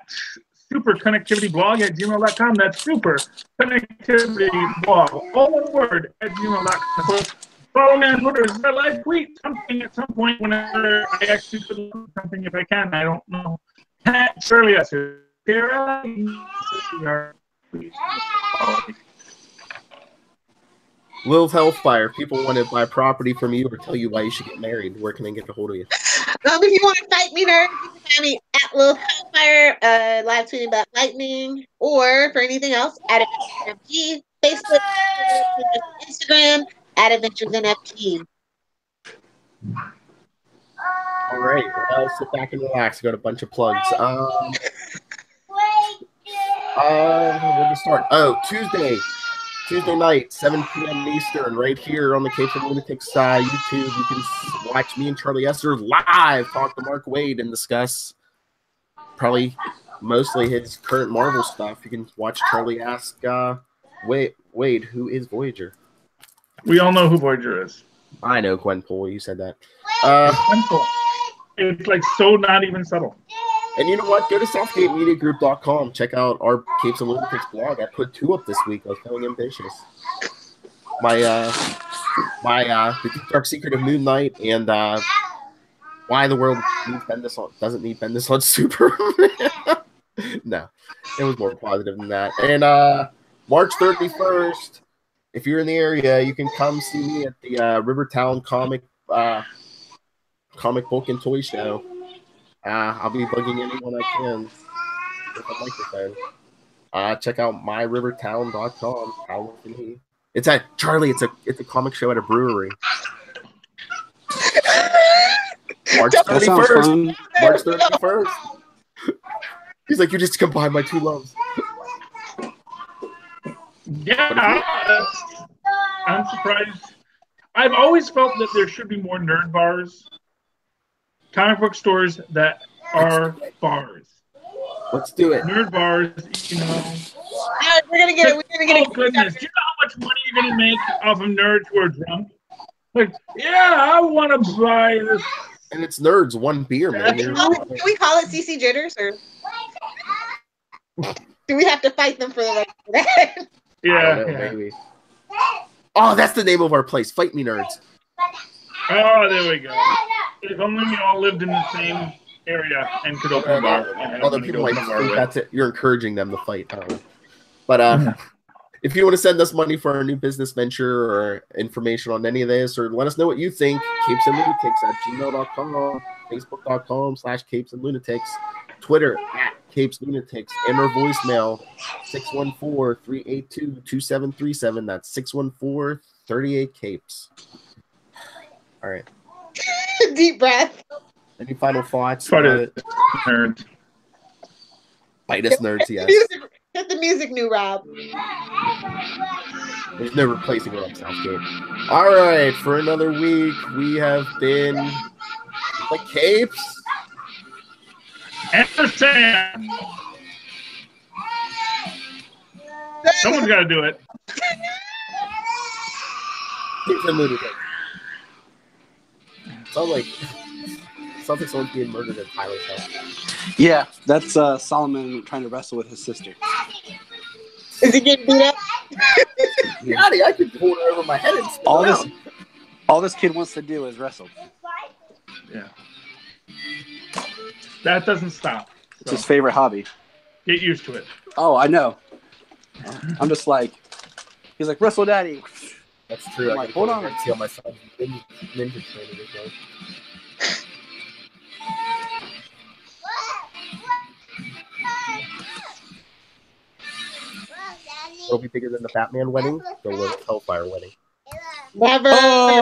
superconnectivityblog@gmail.com. That's superconnectivityblog, all one word, at gmail.com. Follow me on Twitter. I live tweet something at some point whenever I actually could look at something if I can. I don't know. At Shirley Esser. Lilith Hellfire. People want to buy property from you or tell you why you should get married. Where can they get a hold of you? If you want to fight me, nerd, you can find me at Lilith Hellfire, live tweeting about lightning, or for anything else, at Adventures NFT, Facebook, Instagram, at Adventures NFT. All right. Well, sit back and relax. Got a bunch of plugs. When to start? Oh, Tuesday night, 7 p.m. Eastern, right here on the Capes and Lunatics YouTube. You can watch me and Charlie Esser live talk to Mark Wade and discuss probably mostly his current Marvel stuff. You can watch Charlie ask Wade, who is Voyager? We all know who Voyager is. I know, Gwenpool. You said that. Gwenpool. It's like so not even subtle. And you know what? Go to SouthgateMediaGroup.com. Check out our Capes and Lunatics blog. I put 2 up this week. I was feeling ambitious. My The Deep Dark Secret of Moon Knight and why the world doesn't need Bendis on Superman. No, it was more positive than that. And March 31st, if you're in the area, you can come see me at the Rivertown comic book and toy show. I'll be bugging anyone I can with a microphone. Check out myrivertown.com. How can he? It's at Charlie. It's a comic show at a brewery. March 31st. March 31st. He's like, you just combined my 2 loves. Yeah, I'm surprised. I've always felt that there should be more nerd bars. Comic book stores that are bars. Let's do it. Nerd bars, you know. We're gonna get it. Oh goodness! Do you know how much money you're gonna make off of nerds who are drunk? Like, yeah, I want to buy this. And it's nerds, 1 beer, man. Can we call it CC Jitters, or do we have to fight them for the right for that? Yeah, maybe. Oh, that's the name of our place. Fight Me Nerds. Oh, there we go. If only we all lived in the same area and could open a bar. Other people might think that's it. You're encouraging them to fight. I don't know. But if you want to send us money for our new business venture or information on any of this, or let us know what you think, capesandlunatics@gmail.com, facebook.com/capesandlunatics, Twitter @capeslunatics, and our voicemail 614-382-2737. That's 614-38-capes. All right. Deep breath. Any final thoughts? Nerds. Fight us, nerds, yes. Hit the music, new Rob. There's no replacing Rob Southgate. All right, for another week, we have been the Capes. And the Sam. Someone's got to do it. Capes and Lunatics. Sounds like someone's being murdered at Tyler's house. Yeah, that's Solomon trying to wrestle with his sister. Is he getting beat up? Daddy, I could hold her over my head and spin around. All this kid wants to do is wrestle. Yeah. That doesn't stop. It's his favorite hobby. Get used to it. Oh, I know. I'm just like, he's like, wrestle daddy. That's true. I'm like, hold on. See how my son's ninja training is like. It'll be bigger than the Batman wedding, the Lilith Hellfire wedding. Never.